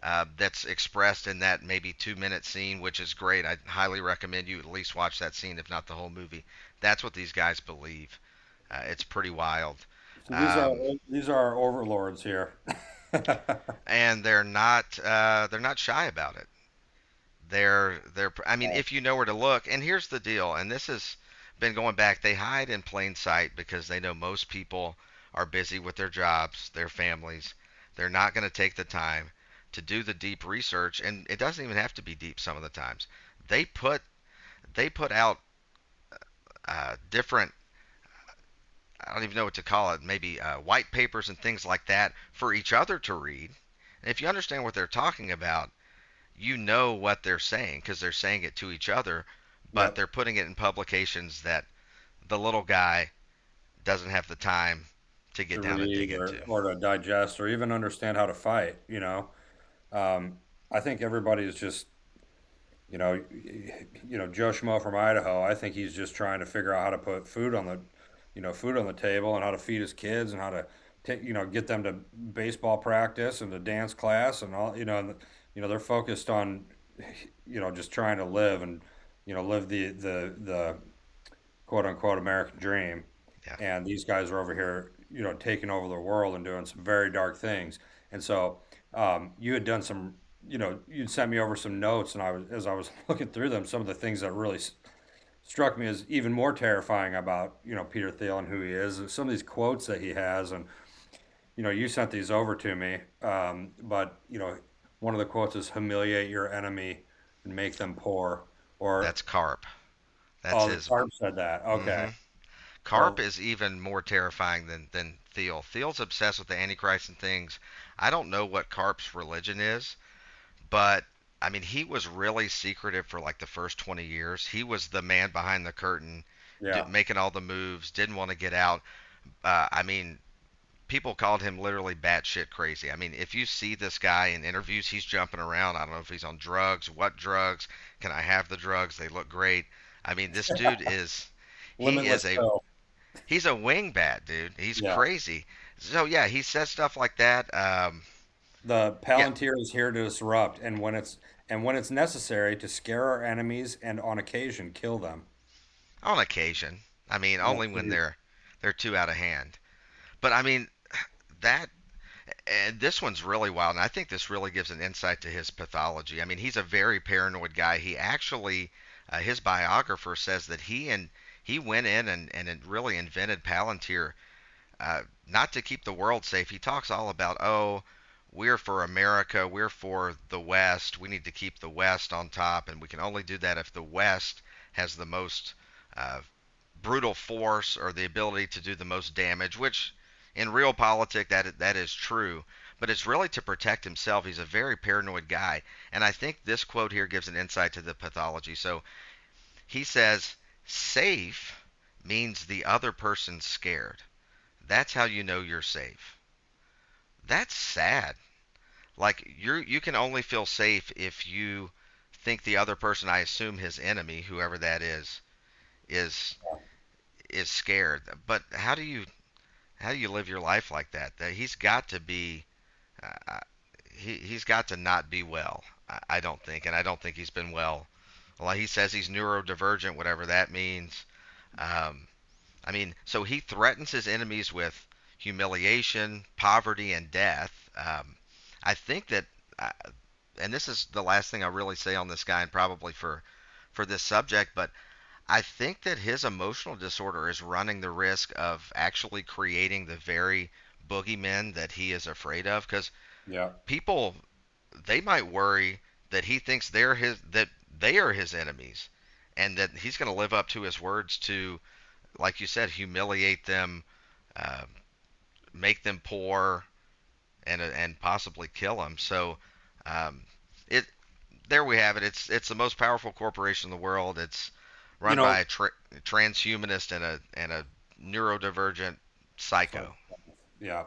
that's expressed in that maybe 2 minute scene, which is great. I highly recommend you at least watch that scene, if not the whole movie. That's what these guys believe. It's pretty wild. so these are Um, these are our overlords here. and they're not shy about it. They're I mean, if you know where to look, and here's the deal, and this has been going back, they hide in plain sight because they know most people are busy with their jobs, their families. They're not going to take the time to do the deep research, and it doesn't even have to be deep some of the times. They put they put out different, I don't even know what to call it, maybe white papers and things like that for each other to read. And if you understand what they're talking about, you know what they're saying because they're saying it to each other, but Yep. they're putting it in publications that the little guy doesn't have the time to get To down and read dig into. or to digest or even understand how to fight, you know. I think everybody is just, Joe Schmo from Idaho. I think he's just trying to figure out how to put food on the table and how to feed his kids and how to take, get them to baseball practice and to dance class and all, they're focused on, just trying to live and, live the quote unquote American dream. Yeah, And these guys are over here, taking over the world and doing some very dark things. And so, you had done some, you'd sent me over some notes, and as I was looking through them, some of the things that really struck me as even more terrifying about, Peter Thiel and who he is, and some of these quotes that he has, and you sent these over to me, but one of the quotes is "humiliate your enemy and make them poor," or that's Carp. That's oh, the his. Barb said that. Hmm. Okay, Carp well, is even more terrifying than Thiel. Thiel's obsessed with the Antichrist and things. I don't know what Carp's religion is, but I mean, he was really secretive for like the first 20 years. He was the man behind the curtain, yeah. making all the moves, didn't want to get out. I mean, people called him literally batshit crazy. I mean, if you see this guy in interviews, he's jumping around. I don't know if he's on drugs, what drugs, can I have the drugs? They look great. I mean, this dude is he is Limitless a pill. he's a wingbat, dude. He's Yeah. crazy. So yeah, he says stuff like that. The Yeah, Palantir is here to disrupt, and when it's necessary to scare our enemies and on occasion kill them. on occasion. I mean, Yeah, only when please. they're too out of hand. But I mean, that and this one's really wild, and I think this really gives an insight to his pathology. I mean, he's a very paranoid guy. He actually, his biographer says that he went in and it really invented Palantir, not to keep the world safe. He talks all about, oh, we're for America, we're for the West. We need to keep the West on top, and we can only do that if the West has the most uh, brutal force or the ability to do the most damage, which in real politics that is true. But it's really to protect himself. He's a very paranoid guy, and I think this quote here gives an insight to the pathology. So he says, "Safe means the other person's scared. That's how you know you're safe." That's sad. Like you can only feel safe if you think the other person, I assume his enemy, whoever that is is scared. But how do you live your life like that? That he's got to be, uh, he's got to not be well. I don't think, and I don't think he's been well. Well, he says he's neurodivergent, whatever that means. Um, I mean, so he threatens his enemies with humiliation, poverty, and death. I think that, uh, and this is the last thing I'll really say on this guy, and probably for this subject, but I think that his emotional disorder is running the risk of actually creating the very boogeymen that he is afraid of. Because Yeah. people, they might worry that he thinks that they are his enemies, and that he's going to live up to his words to, like you said, humiliate them, uh, make them poor, and possibly kill them. So, um, it there we have it. It's the most powerful corporation in the world. It's You run by know, a transhumanist and a neurodivergent so, psycho. yeah.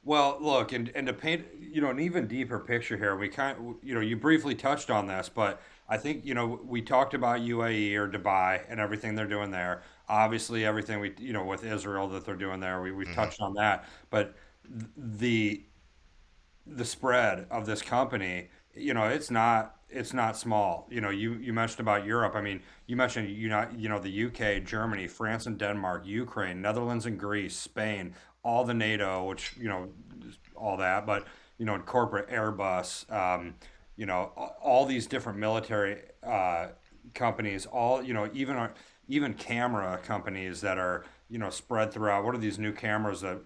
Well, look, and to paint, an even deeper picture here, you briefly touched on this, but I think, we talked about UAE or Dubai and everything they're doing there. Obviously, everything with Israel that they're doing there, we've Hmm. touched on that. But the the spread of this company, it's not small. You mentioned about Europe. I mean, you mentioned the UK, Germany, France and Denmark, Ukraine, Netherlands and Greece, Spain, all the NATO, which all that, but in corporate Airbus, all these different military companies, all, even camera companies that are, spread throughout. What are these new cameras that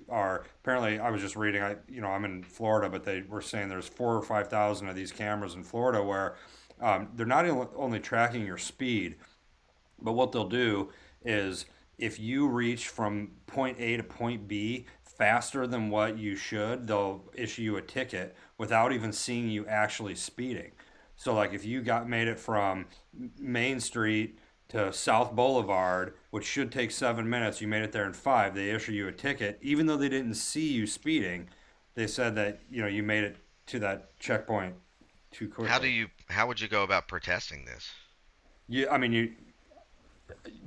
are apparently, I was just reading, I'm in Florida, but they were saying there's 4 or 5 thousand of these cameras in Florida where they're not only tracking your speed, but what they'll do is if you reach from point A to point B faster than what you should, they'll issue you a ticket without even seeing you actually speeding. So like if you got made it from Main Street to South Boulevard, which should take 7 minutes, you made it there in five, they issue you a ticket, even though they didn't see you speeding. They said that you made it to that checkpoint too quickly. How would you go about protesting this? I mean,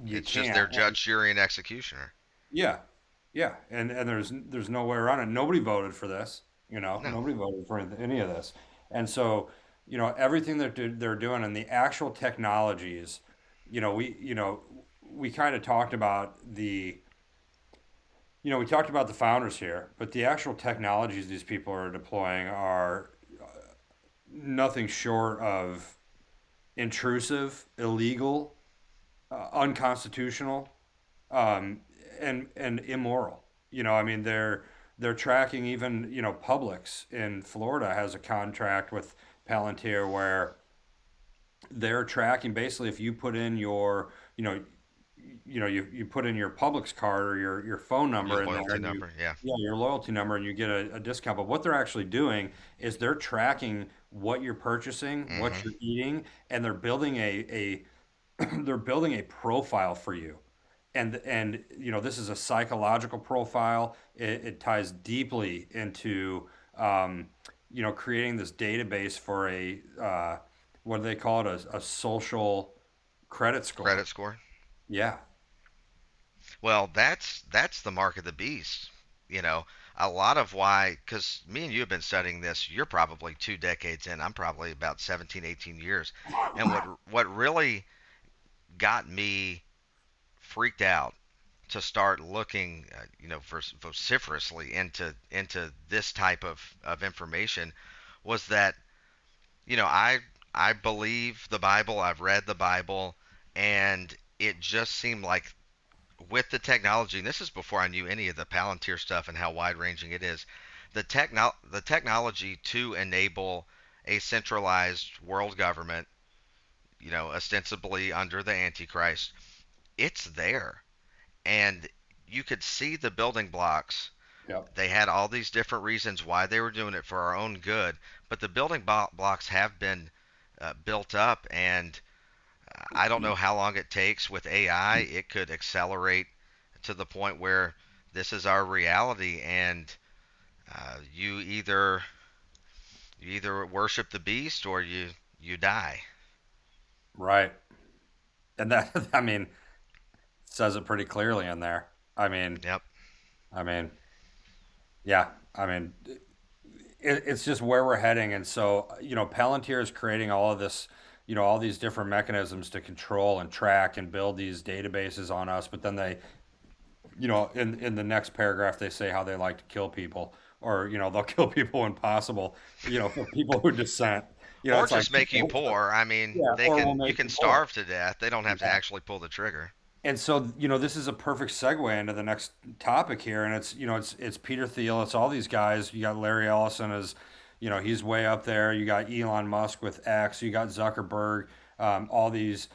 you It's just can't. their judge, jury, and executioner. Yeah, yeah, and there's no way around it. Nobody voted for this, No. nobody voted for any of this, and so everything that they're doing and the actual technologies, we kind of talked about we talked about the founders here, but the actual technologies these people are deploying are nothing short of intrusive, illegal, unconstitutional, um, and immoral. I mean, they're tracking even Publix in Florida has a contract with Palantir where they're tracking basically if you put in you put in your Publix card or your phone Your number in there loyalty and number, yeah. your loyalty number and you get a discount. But what they're actually doing is they're tracking what you're purchasing, what Hmm. you're eating, and they're building a they're building a profile for you. And this is a psychological profile. It ties deeply into creating this database for a what do they call it, a social credit score. Credit score. Yeah. Well, that's the mark of the beast. You know, a lot of why, because me and you have been studying this. You're probably 2 decades in. I'm probably about 17, 18 years. And what really got me freaked out to start looking, vociferously into this type of information was that I believe the Bible. I've read the Bible, and it just seemed like with the technology, and this is before I knew any of the Palantir stuff and how wide ranging it is, the technology to enable a centralized world government, ostensibly under the Antichrist, it's there. And you could see the building blocks. Yep. They had all these different reasons why they were doing it for our own good, but the building blocks have been built up, and I don't know how long it takes with AI. It could accelerate to the point where this is our reality, and uh, you either you either worship the beast or you die. Right. And that I mean says it pretty clearly in there. I mean, Yep. I mean, yeah. I mean, it's just where we're heading. And so, Palantir is creating all of this, all these different mechanisms to control and track and build these databases on us. But then they, in the next paragraph, they say how they like to kill people, or they'll kill people when possible. For people who dissent. Or It's like, just make you poor. I mean, yeah, or we'll you make can you poor. starve to death. They don't have to Yeah. actually pull the trigger. And so, this is a perfect segue into the next topic here. And it's Peter Thiel, it's all these guys. You got Larry Ellison as, he's way up there. You got Elon Musk with X. You got Zuckerberg, all these,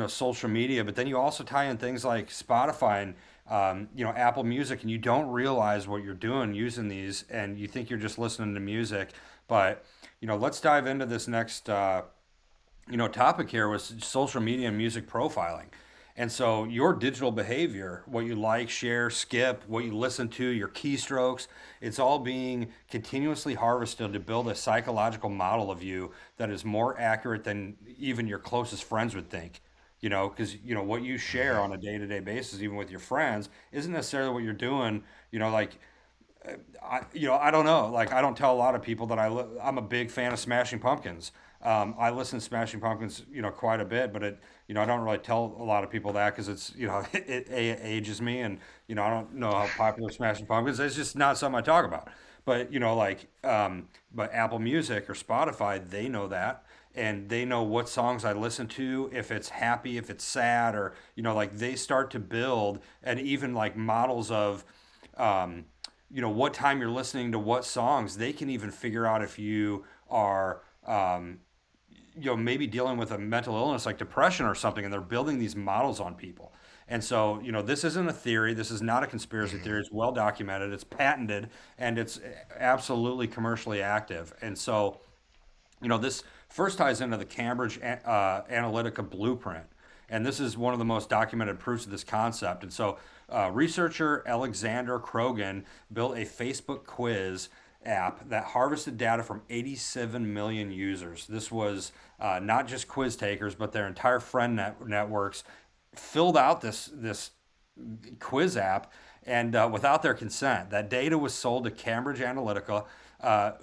social media. But then you also tie in things like Spotify and, Apple Music, and you don't realize what you're doing using these, and you think you're just listening to music. But, let's dive into this next, topic here was social media and music profiling. And so your digital behavior, what you like, share, skip, what you listen to, your keystrokes, it's all being continuously harvested to build a psychological model of you that is more accurate than even your closest friends would think. Because what you share Hmm. on a day-to-day basis, even with your friends, isn't necessarily what you're doing. Like I don't know. Like, I don't tell a lot of people that I'm a big fan of Smashing Pumpkins. I listen to Smashing Pumpkins, quite a bit, but I don't really tell a lot of people that because it's, it ages me, and I don't know how popular Smashing Pumpkins is. It's just not something I talk about. But but Apple Music or Spotify, they know that, and they know what songs I listen to, if it's happy, if it's sad, or like they start to build, and even like models of, um, what time you're listening to what songs. They can even figure out if you are, maybe dealing with a mental illness like depression or something, and they're building these models on people. And so, this isn't a theory. This is not a conspiracy Hmm. theory. It's well documented. It's patented, and it's absolutely commercially active. And so, this first ties into the Cambridge Analytica blueprint. And this is one of the most documented proofs of this concept. And so, researcher Alexander Krogan built a Facebook quiz app that harvested data from 87 million users. This was not just quiz takers, but their entire networks filled out this quiz app, and without their consent. That data was sold to Cambridge Analytica,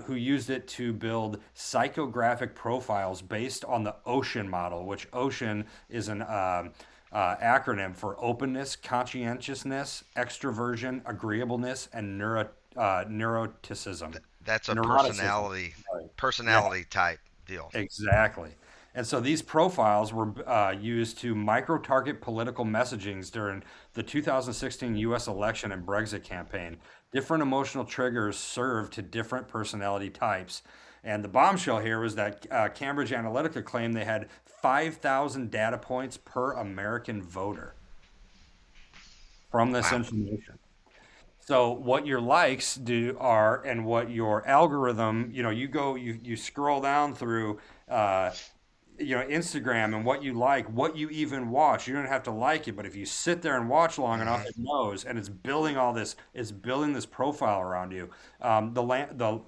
who used it to build psychographic profiles based on the OCEAN model, which OCEAN is an acronym for openness, conscientiousness, extroversion, agreeableness, and neuroticism. That's a Neuroticism. personality Sorry. Yeah. personality type deal. Exactly. And so these profiles were used to micro target political messagings during the 2016 US election and Brexit campaign. Different emotional triggers served to different personality types. And the bombshell here was that Cambridge Analytica claimed they had 5,000 data points per American voter from this Wow. information. So what your likes do are, and what your algorithm, you scroll down through, Instagram, and what you like, what you even watch. You don't have to like it, but if you sit there and watch long enough, Hmm. it knows, and it's building all this. It's building this profile around you. The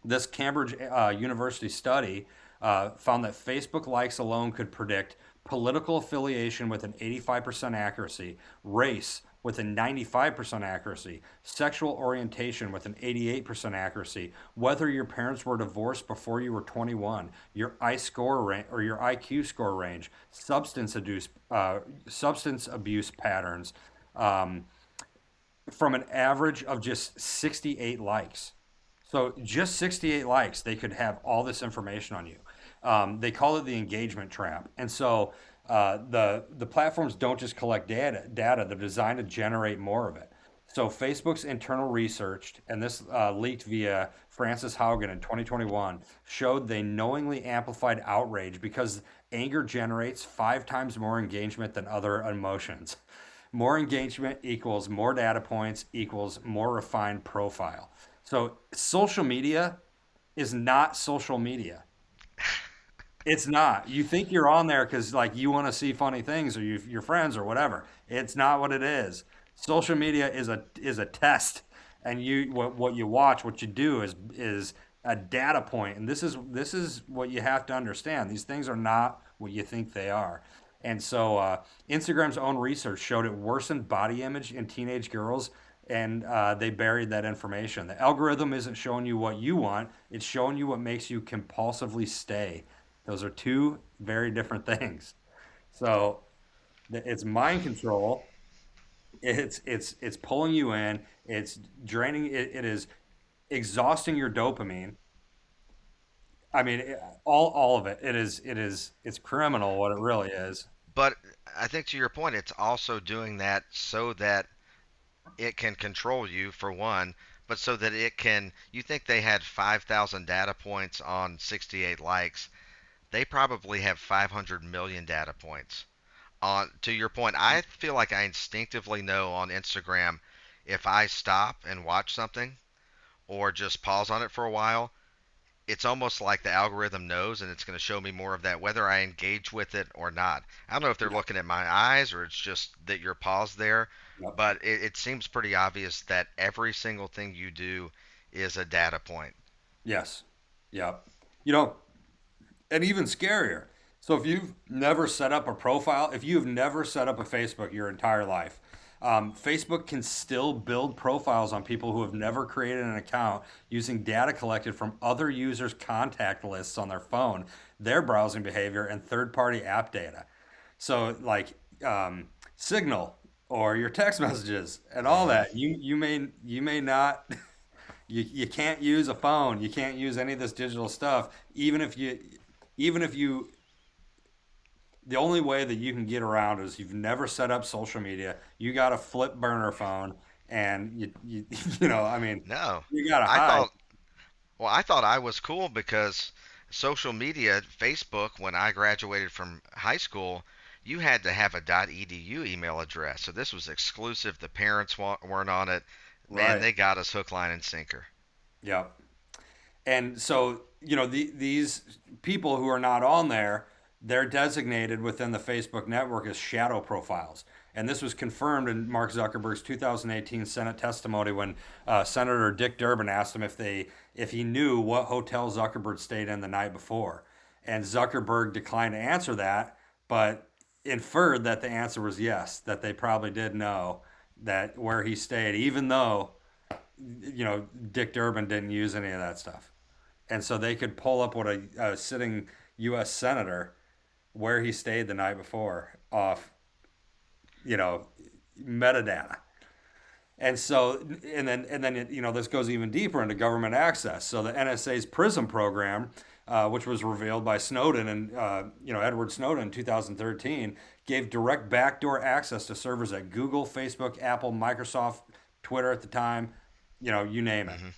this Cambridge University study found that Facebook likes alone could predict political affiliation with an 85% accuracy, race with a 95% accuracy, sexual orientation with an 88% accuracy, whether your parents were divorced before you were 21, your I score range or your IQ score range, substance abuse patterns, um, from an average of just 68 likes. So just 68 likes, they could have all this information on you. They call it the engagement trap. And so the platforms don't just collect data, they're designed to generate more of it. So Facebook's internal research, and this leaked via Francis Haugen in 2021, showed they knowingly amplified outrage because anger generates 5 times more engagement than other emotions. More engagement equals more data points equals more refined profile. So social media is not social media. It's not. You think you're on there because like you want to see funny things or your friends or whatever. It's not what it is. Social media is a test, and what you watch, what you do is a data point, and this is what you have to understand. These things are not what you think they are. And so Instagram's own research showed it worsened body image in teenage girls, and they buried that information. The algorithm isn't showing you what you want; it's showing you what makes you compulsively stay. Those are two very different things. So it's mind control. It's pulling you in. It's draining. It is exhausting your dopamine. I mean, all of it. It's criminal what it really is. But I think to your point, it's also doing that so that it can control you for one, but so that it can. You think they had 5,000 data points on 68 likes? They probably have 500 million data points. On to your point, I feel like I instinctively know on Instagram if I stop and watch something or just pause on it for a while, it's almost like the algorithm knows and it's going to show me more of that whether I engage with it or not. I don't know if they're Yep. looking at my eyes or it's just that you're paused there, Yep. but it seems pretty obvious that every single thing you do is a data point. Yes. Yep. You know, and even scarier. So if you've never set up a profile, if you've never set up a Facebook your entire life, Facebook can still build profiles on people who have never created an account using data collected from other users' contact lists on their phone, their browsing behavior, and third-party app data. So like Signal or your text messages and all Hmm. that, you may not You can't use a phone. You can't use any of this digital stuff. Even if you, the only way that you can get around is you've never set up social media. You got a flip burner phone, and you know, I mean, No. you got to I hide. thought Well, I thought I was cool because social media, Facebook, when I graduated from high school, you had to have a .edu email address. So this was exclusive. The parents weren't on it. Man, Right. they got us hook, line, and sinker. Yeah. And so, you know, these people who are not on there, they're designated within the Facebook network as shadow profiles. And this was confirmed in Mark Zuckerberg's 2018 Senate testimony when Senator Dick Durbin asked him if he knew what hotel Zuckerberg stayed in the night before. And Zuckerberg declined to answer that, but inferred that the answer was yes, that they probably did know that where he stayed, even though, you know, Dick Durbin didn't use any of that stuff. And so they could pull up what a sitting U.S. senator where he stayed the night before off, you know, metadata. And so, and then you know, this goes even deeper into government access. So the NSA's PRISM program, which was revealed by Snowden and you know, Edward Snowden in 2013, gave direct backdoor access to servers at Google, Facebook, Apple, Microsoft, Twitter at the time, you know, you name it. Hmm.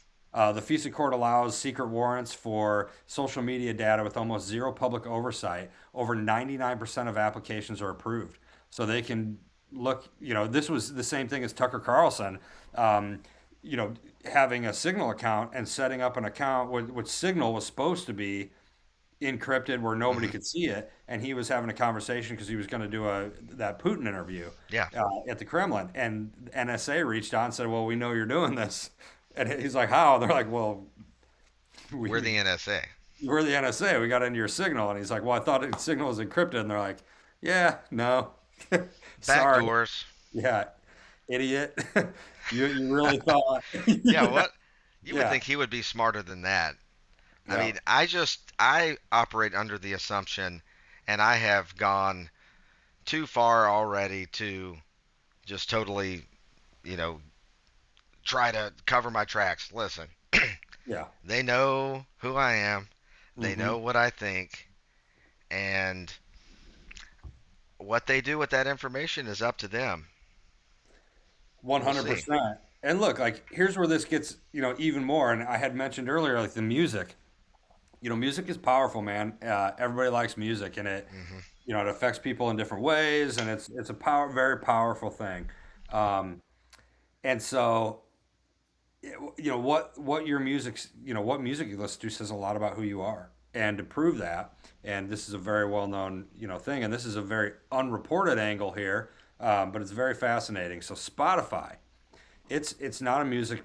The FISA court allows secret warrants for social media data with almost zero public oversight. Over 99% of applications are approved. So they can look, you know, this was the same thing as Tucker Carlson, um, you know, having a Signal account and setting up an account which Signal was supposed to be encrypted where nobody Hmm. could see it. And he was having a conversation because he was going to do that Putin interview Yeah, at the Kremlin. And NSA reached out and said, well, we know you're doing this. And he's like, how? They're like, well, we're we the NSA. we're the NSA. We got into your Signal, and he's like, well, I thought Signal was encrypted, and they're like, yeah, no, sorry, Backdoors. yeah, idiot. You really thought, Yeah, what? You would yeah, think he would be smarter than that. I yeah. mean, I operate under the assumption, and I have gone too far already to just totally, you know, try to cover my tracks. Listen, Yeah. they know who I am, they Mm-hmm. know what I think, and what they do with that information is up to them. One We'll hundred see. percent. And look, like here's where this gets, you know, even more. And I had mentioned earlier, like the music. You know, music is powerful, man. Everybody likes music, and it, Hmm. you know, it affects people in different ways, and it's a very powerful thing. Um, and so, you know, what your music, you know, what music you listen to says a lot about who you are. And to prove that, and this is a very well known, you know, thing, and this is a very unreported angle here, but it's very fascinating. So Spotify, it's not a music.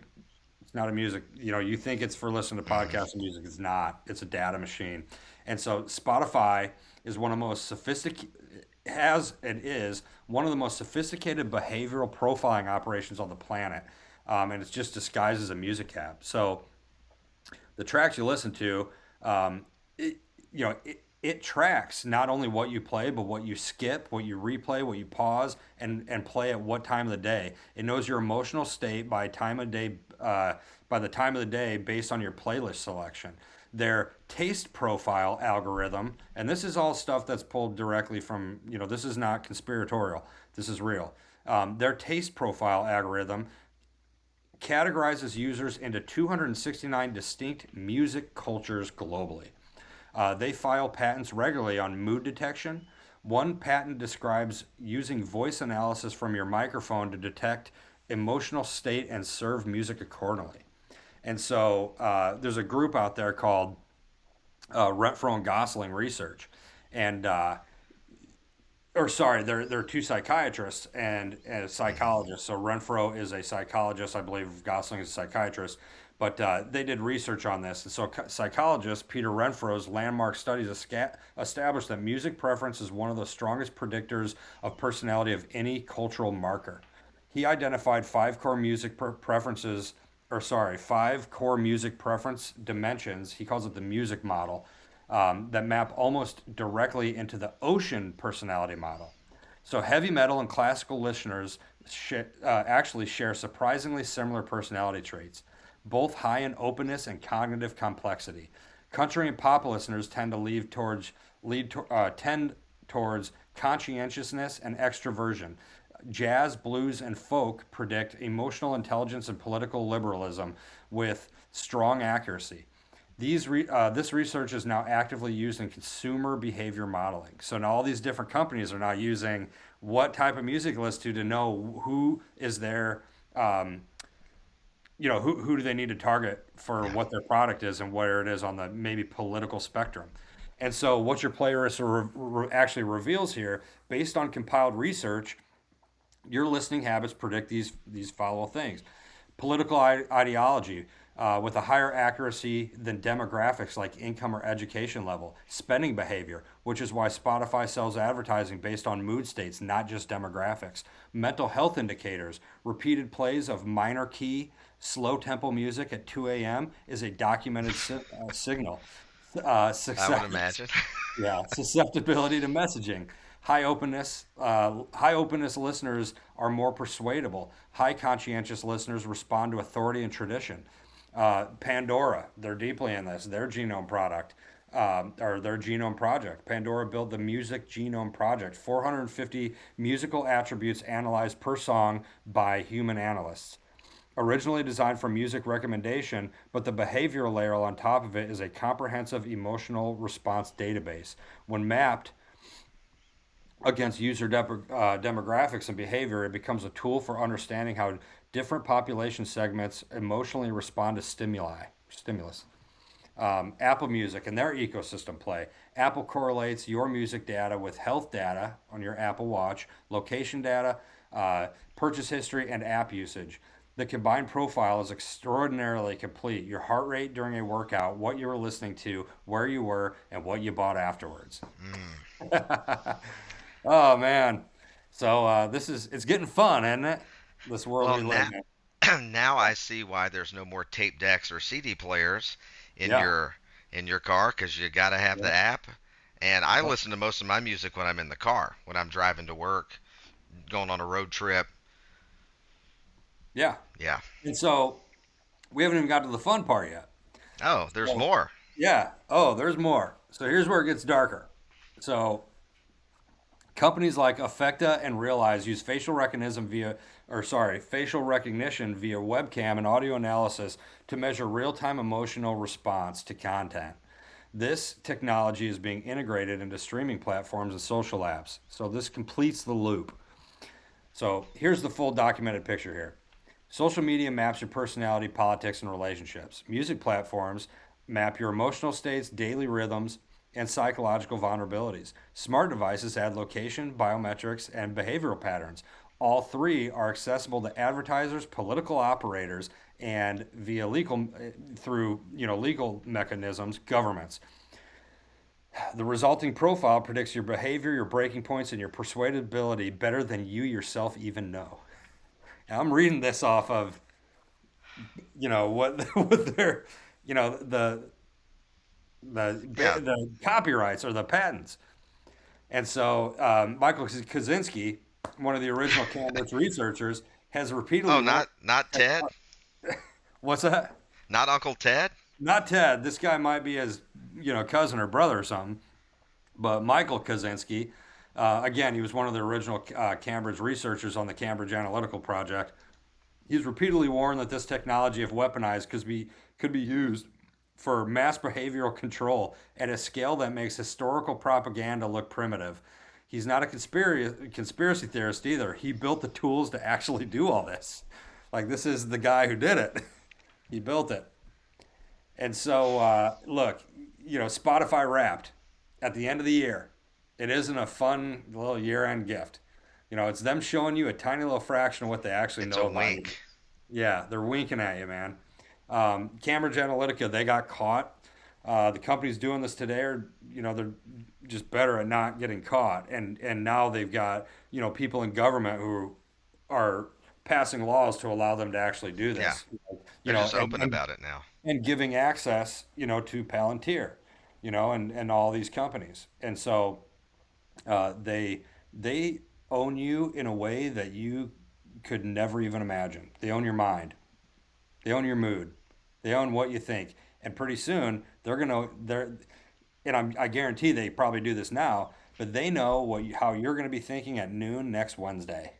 It's not a music. You know, you think it's for listening to Hmm. podcasts and music. It's not. It's a data machine. And so Spotify is one of the most sophisticated has and is one of the most sophisticated behavioral profiling operations on the planet. And it's just disguised as a music app. So the tracks you listen to, um, it, you know, it tracks not only what you play, but what you skip, what you replay, what you pause, and play at what time of the day. It knows your emotional state by time of day, by the time of the day, based on your playlist selection. Their taste profile algorithm, and this is all stuff that's pulled directly from, you know, this is not conspiratorial. This is real. Their taste profile algorithm categorizes users into 269 distinct music cultures globally. They file patents regularly on mood detection. One patent describes using voice analysis from your microphone to detect emotional state and serve music accordingly. And so there's a group out there called Renfro and Gosling Research, and or sorry, they're two psychiatrists and a Hmm. psychologist. So Renfro is a psychologist, I believe Gosling is a psychiatrist, but they did research on this. And so psychologist Peter Renfro's landmark studies established that music preference is one of the strongest predictors of personality of any cultural marker. He identified five core music preference dimensions. He calls it the music model that map almost directly into the ocean personality model. So heavy metal and classical listeners actually share surprisingly similar personality traits. both high in openness and cognitive complexity. Country and pop listeners tend to tend towards conscientiousness and extroversion. Jazz, blues, and folk predict emotional intelligence and political liberalism with strong accuracy. This research is now actively used in consumer behavior modeling. So now all these different companies are now using what type of music list to know who is their, um, who do they need to target for Yeah. what their product is and where it is on the maybe political spectrum. And so what your playlist actually reveals here, based on compiled research, your listening habits predict these follow things. Political ideology with a higher accuracy than demographics like income or education level. Spending behavior, which is why Spotify sells advertising based on mood states, not just demographics. Mental health indicators. Repeated plays of minor key, slow tempo music at 2 a.m. is a documented signal. I would Success. imagine. Yeah, susceptibility to messaging. High openness listeners are more persuadable. High conscientious listeners respond to authority and tradition. Pandora, they're deeply in this. Their genome product, or their genome project. Pandora built the Music Genome Project. 450 musical attributes analyzed per song by human analysts. Originally designed for music recommendation, but the behavioral layer on top of it is a comprehensive emotional response database. When mapped against demographics and behavior, it becomes a tool for understanding how different population segments emotionally respond to stimulus. Apple Music and their ecosystem play. Apple correlates your music data with health data on your Apple Watch, location data, purchase history, and app usage. The combined profile is extraordinarily complete. Your heart rate during a workout, what you were listening to, where you were, and what you bought afterwards. Mm. Oh man. So it's getting fun, isn't it? This world Well, we live now in. now I see why there's no more tape decks or CD players in Yeah. your car because you got to have the Yep. app. And I Yep. listen to most of my music when I'm in the car, when I'm driving to work, going on a road trip. Yeah. Yeah. And so we haven't even got to the fun part yet. Oh, there's So more. yeah. Oh, there's more. So here's where it gets darker. So companies like Affecta and Realize use facial recognition via webcam and audio analysis to measure real-time emotional response to content. This technology is being integrated into streaming platforms and social apps. So this completes the loop. So here's the full documented picture here. Social media maps your personality, politics, and relationships. Music platforms map your emotional states, daily rhythms, and psychological vulnerabilities. Smart devices add location, biometrics, and behavioral patterns. All three are accessible to advertisers, political operators, and via legal through legal mechanisms, governments. The resulting profile predicts your behavior, your breaking points, and your persuadability better than you yourself even know. And I'm reading this off of what what their the Yeah. the copyrights or the patents. And so Michael Kaczynski, one of the original Cambridge researchers, has repeatedly Oh, warned. not Ted, What's that? not Uncle Ted. Not Ted. This guy might be his cousin or brother or something. But Michael Kaczynski, again, he was one of the original Cambridge researchers on the Cambridge Analytical Project. He's repeatedly warned that this technology, if weaponized, could be used for mass behavioral control at a scale that makes historical propaganda look primitive. He's not a conspiracy theorist either. He built the tools to actually do all this. Like, this is the guy who did it. He built it. And so, look, Spotify Wrapped at the end of the year. It isn't a fun little year end gift. It's them showing you a tiny little fraction of what they actually It's know a about you. wink. Yeah, they're winking at you, man. Cambridge Analytica, they got caught. The companies doing this today are, they're just better at not getting caught. And now they've got, people in government who are passing laws to allow them to actually do Yeah. this. You They're know, just and, open and, about it now. and giving access, to Palantir, and all these companies. And so they own you in a way that you could never even imagine. They own your mind. They own your mood. They own what you think. And pretty soon I guarantee they probably do this now, but they know how you're going to be thinking at noon next Wednesday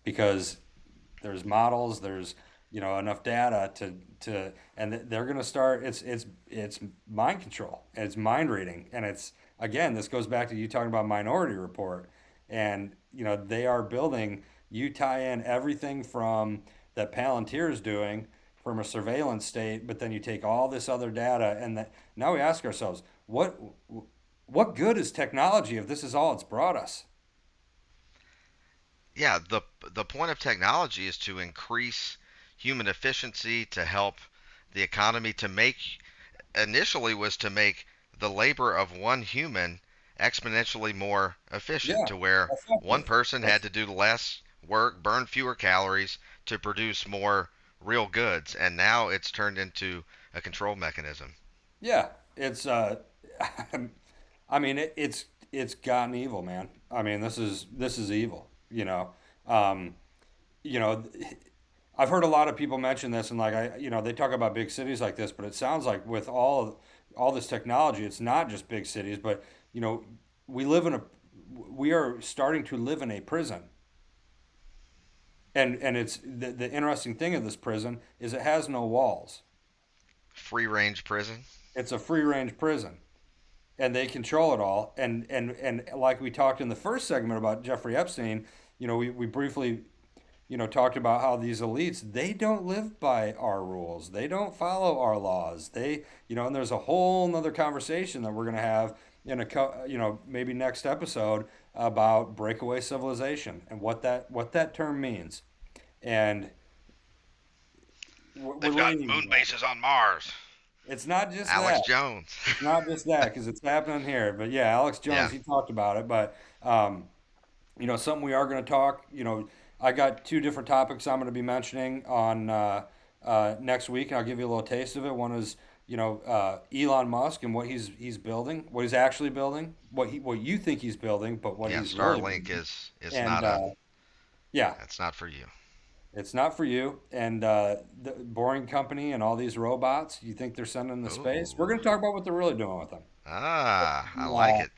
because there's models, there's enough data and they're going to start. It's mind control, it's mind reading, and it's again this goes back to you talking about Minority Report, and they are building. You tie in everything from that Palantir is doing from a surveillance state, but then you take all this other data, and now we ask ourselves, what good is technology if this is all it's brought us? Yeah, the point of technology is to increase human efficiency, to help the economy, to make initially was to make the labor of one human exponentially more efficient, Yeah, to where one effective. person had to do less work, burn fewer calories to produce more real goods, and now it's turned into a control mechanism. Yeah, it's I mean it's gotten evil, man. I mean this is evil, Um, you know, I've heard a lot of people mention this and like they talk about big cities like this, but it sounds like with all this technology, it's not just big cities, but you know, we live in a we are starting to live in a prison. And it's the interesting thing of this prison is it has no walls. Free range prison. It's a free range prison. And they control it all. And like we talked in the first segment about Jeffrey Epstein, we briefly, talked about how these elites, they don't live by our rules. They don't follow our laws. And there's a whole nother conversation that we're going to have in maybe next episode about breakaway civilization and what that term means. And we're They've got leaning on moon that. bases on Mars. It's not just Alex that. Jones. It's not just that because it's happening here. But yeah, Alex Yeah. Jones, he talked about it. But something we are going to talk. I got two different topics I'm going to be mentioning on next week, and I'll give you a little taste of it. One is Elon Musk and what he's building, what he's actually building, what you think he's building, but what Yeah, he's really Starlink building. is And not a yeah, that's not for you. it's not for you. And the Boring Company and all these robots, you think they're sending to space? We're Ooh. going to talk about what they're really doing with them. Ah, I like Uh, it.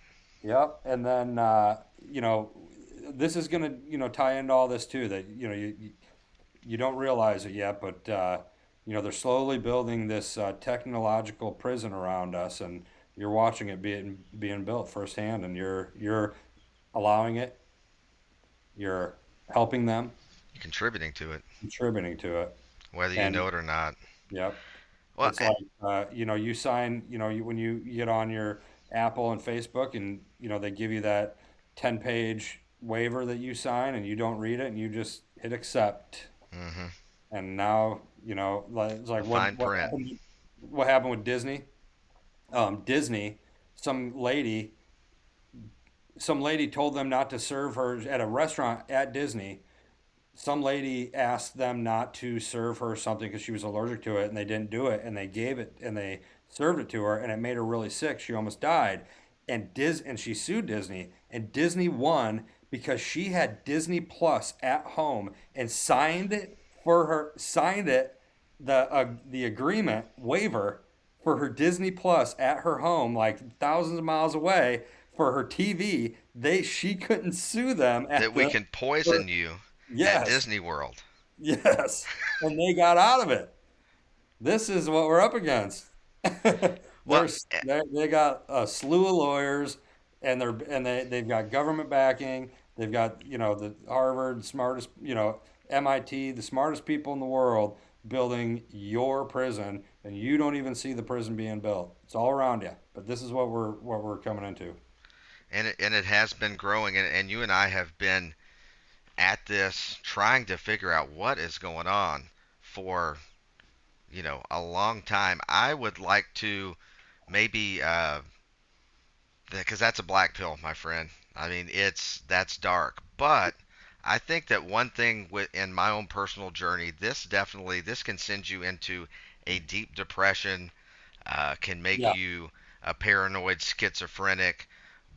Yep. And then, this is going to, tie into all this too, that, you don't realize it yet, but, they're slowly building this technological prison around us, and you're watching it being built firsthand, and you're allowing it, you're helping them, You're contributing to it, contributing to it. whether you And, know it or not. yep. Well, It's like, you sign, when you get on your Apple and Facebook and, they give you that 10-page waiver that you sign and you don't read it and you just hit accept. hmm And now, it's the like fine print. what happened with Disney? Disney, some lady, some lady told them not to serve her at a restaurant at Disney. Some lady asked them not to serve her something because she was allergic to it, and they didn't do it, and they gave it and they served it to her, and it made her really sick. She almost died, and she sued Disney, and Disney won because she had Disney Plus at home and signed it the agreement waiver for her Disney Plus at her home, like thousands of miles away, for her TV. She couldn't sue them That we can poison you at yes. Disney World. Yes, and they got out of it. This is what we're up against. Well, They got a slew of lawyers, and they've got government backing. They've got the Harvard smartest, MIT, the smartest people in the world building your prison, and you don't even see the prison being built. It's all around you. But this is what we're coming into. and it has been growing, and you and I have been at this trying to figure out what is going on for a long time. I would like to maybe because that's a black pill, my friend. I mean, that's dark. But I think that one thing in my own personal journey, this can send you into a deep depression, can make Yeah. you a paranoid schizophrenic.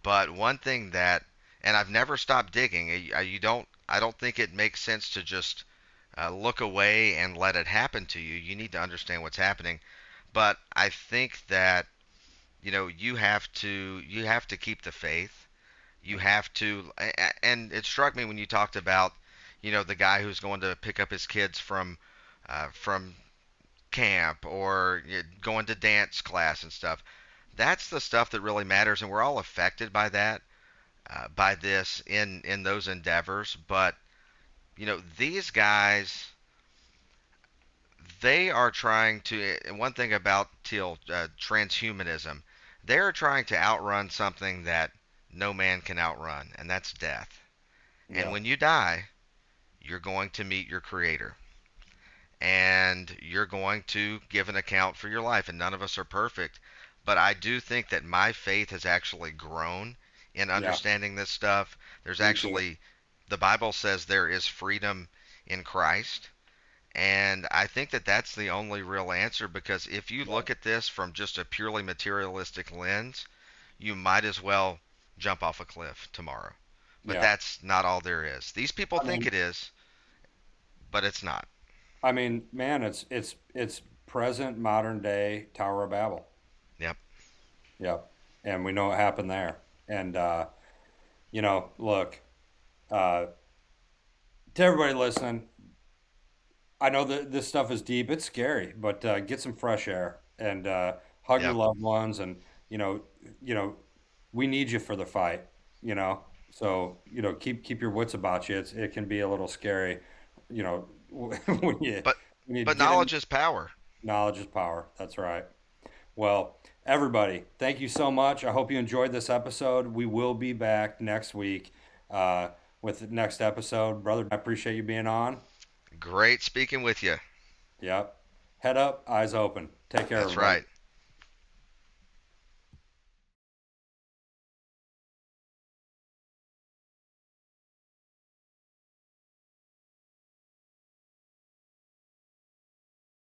But one thing that, and I've never stopped digging. You don't. I don't think it makes sense to just look away and let it happen to you. You need to understand what's happening. But I think that you have to keep the faith. You have to, and it struck me when you talked about the guy who's going to pick up his kids from camp or going to dance class and stuff. That's the stuff that really matters, and we're all affected by that, by this in those endeavors. But these guys, they are trying to. And one thing about Teal, transhumanism, they are trying to outrun something that no man can outrun, and that's death. And Yeah. when you die, you're going to meet your Creator, and you're going to give an account for your life. And none of us are perfect, but I do think that my faith has actually grown in Yeah. understanding this stuff. There's Me too. actually, the Bible says there is freedom in Christ. And I think that that's the only real answer, because if you Yeah. look at this from just a purely materialistic lens, you might as well jump off a cliff tomorrow. But Yeah. that's not all there is. These people I think mean, it is, but it's not. man, it's present modern day Tower of Babel. Yep. Yep. And we know what happened there. And look, uh, to everybody listening, I know that this stuff is deep. It's scary, but get some fresh air and hug your Yep. loved ones. And you know, you know, we need you for the fight. You know, so keep your wits about you. It can be a little scary. You know, when you But when you but get in. knowledge is power. Knowledge is power. That's right. Well, everybody, thank you so much. I hope you enjoyed this episode. We will be back next week uh, with the next episode. Brother, I appreciate you being on. Great speaking with you. Yep. Head up, eyes open. Take care, That's everybody. right.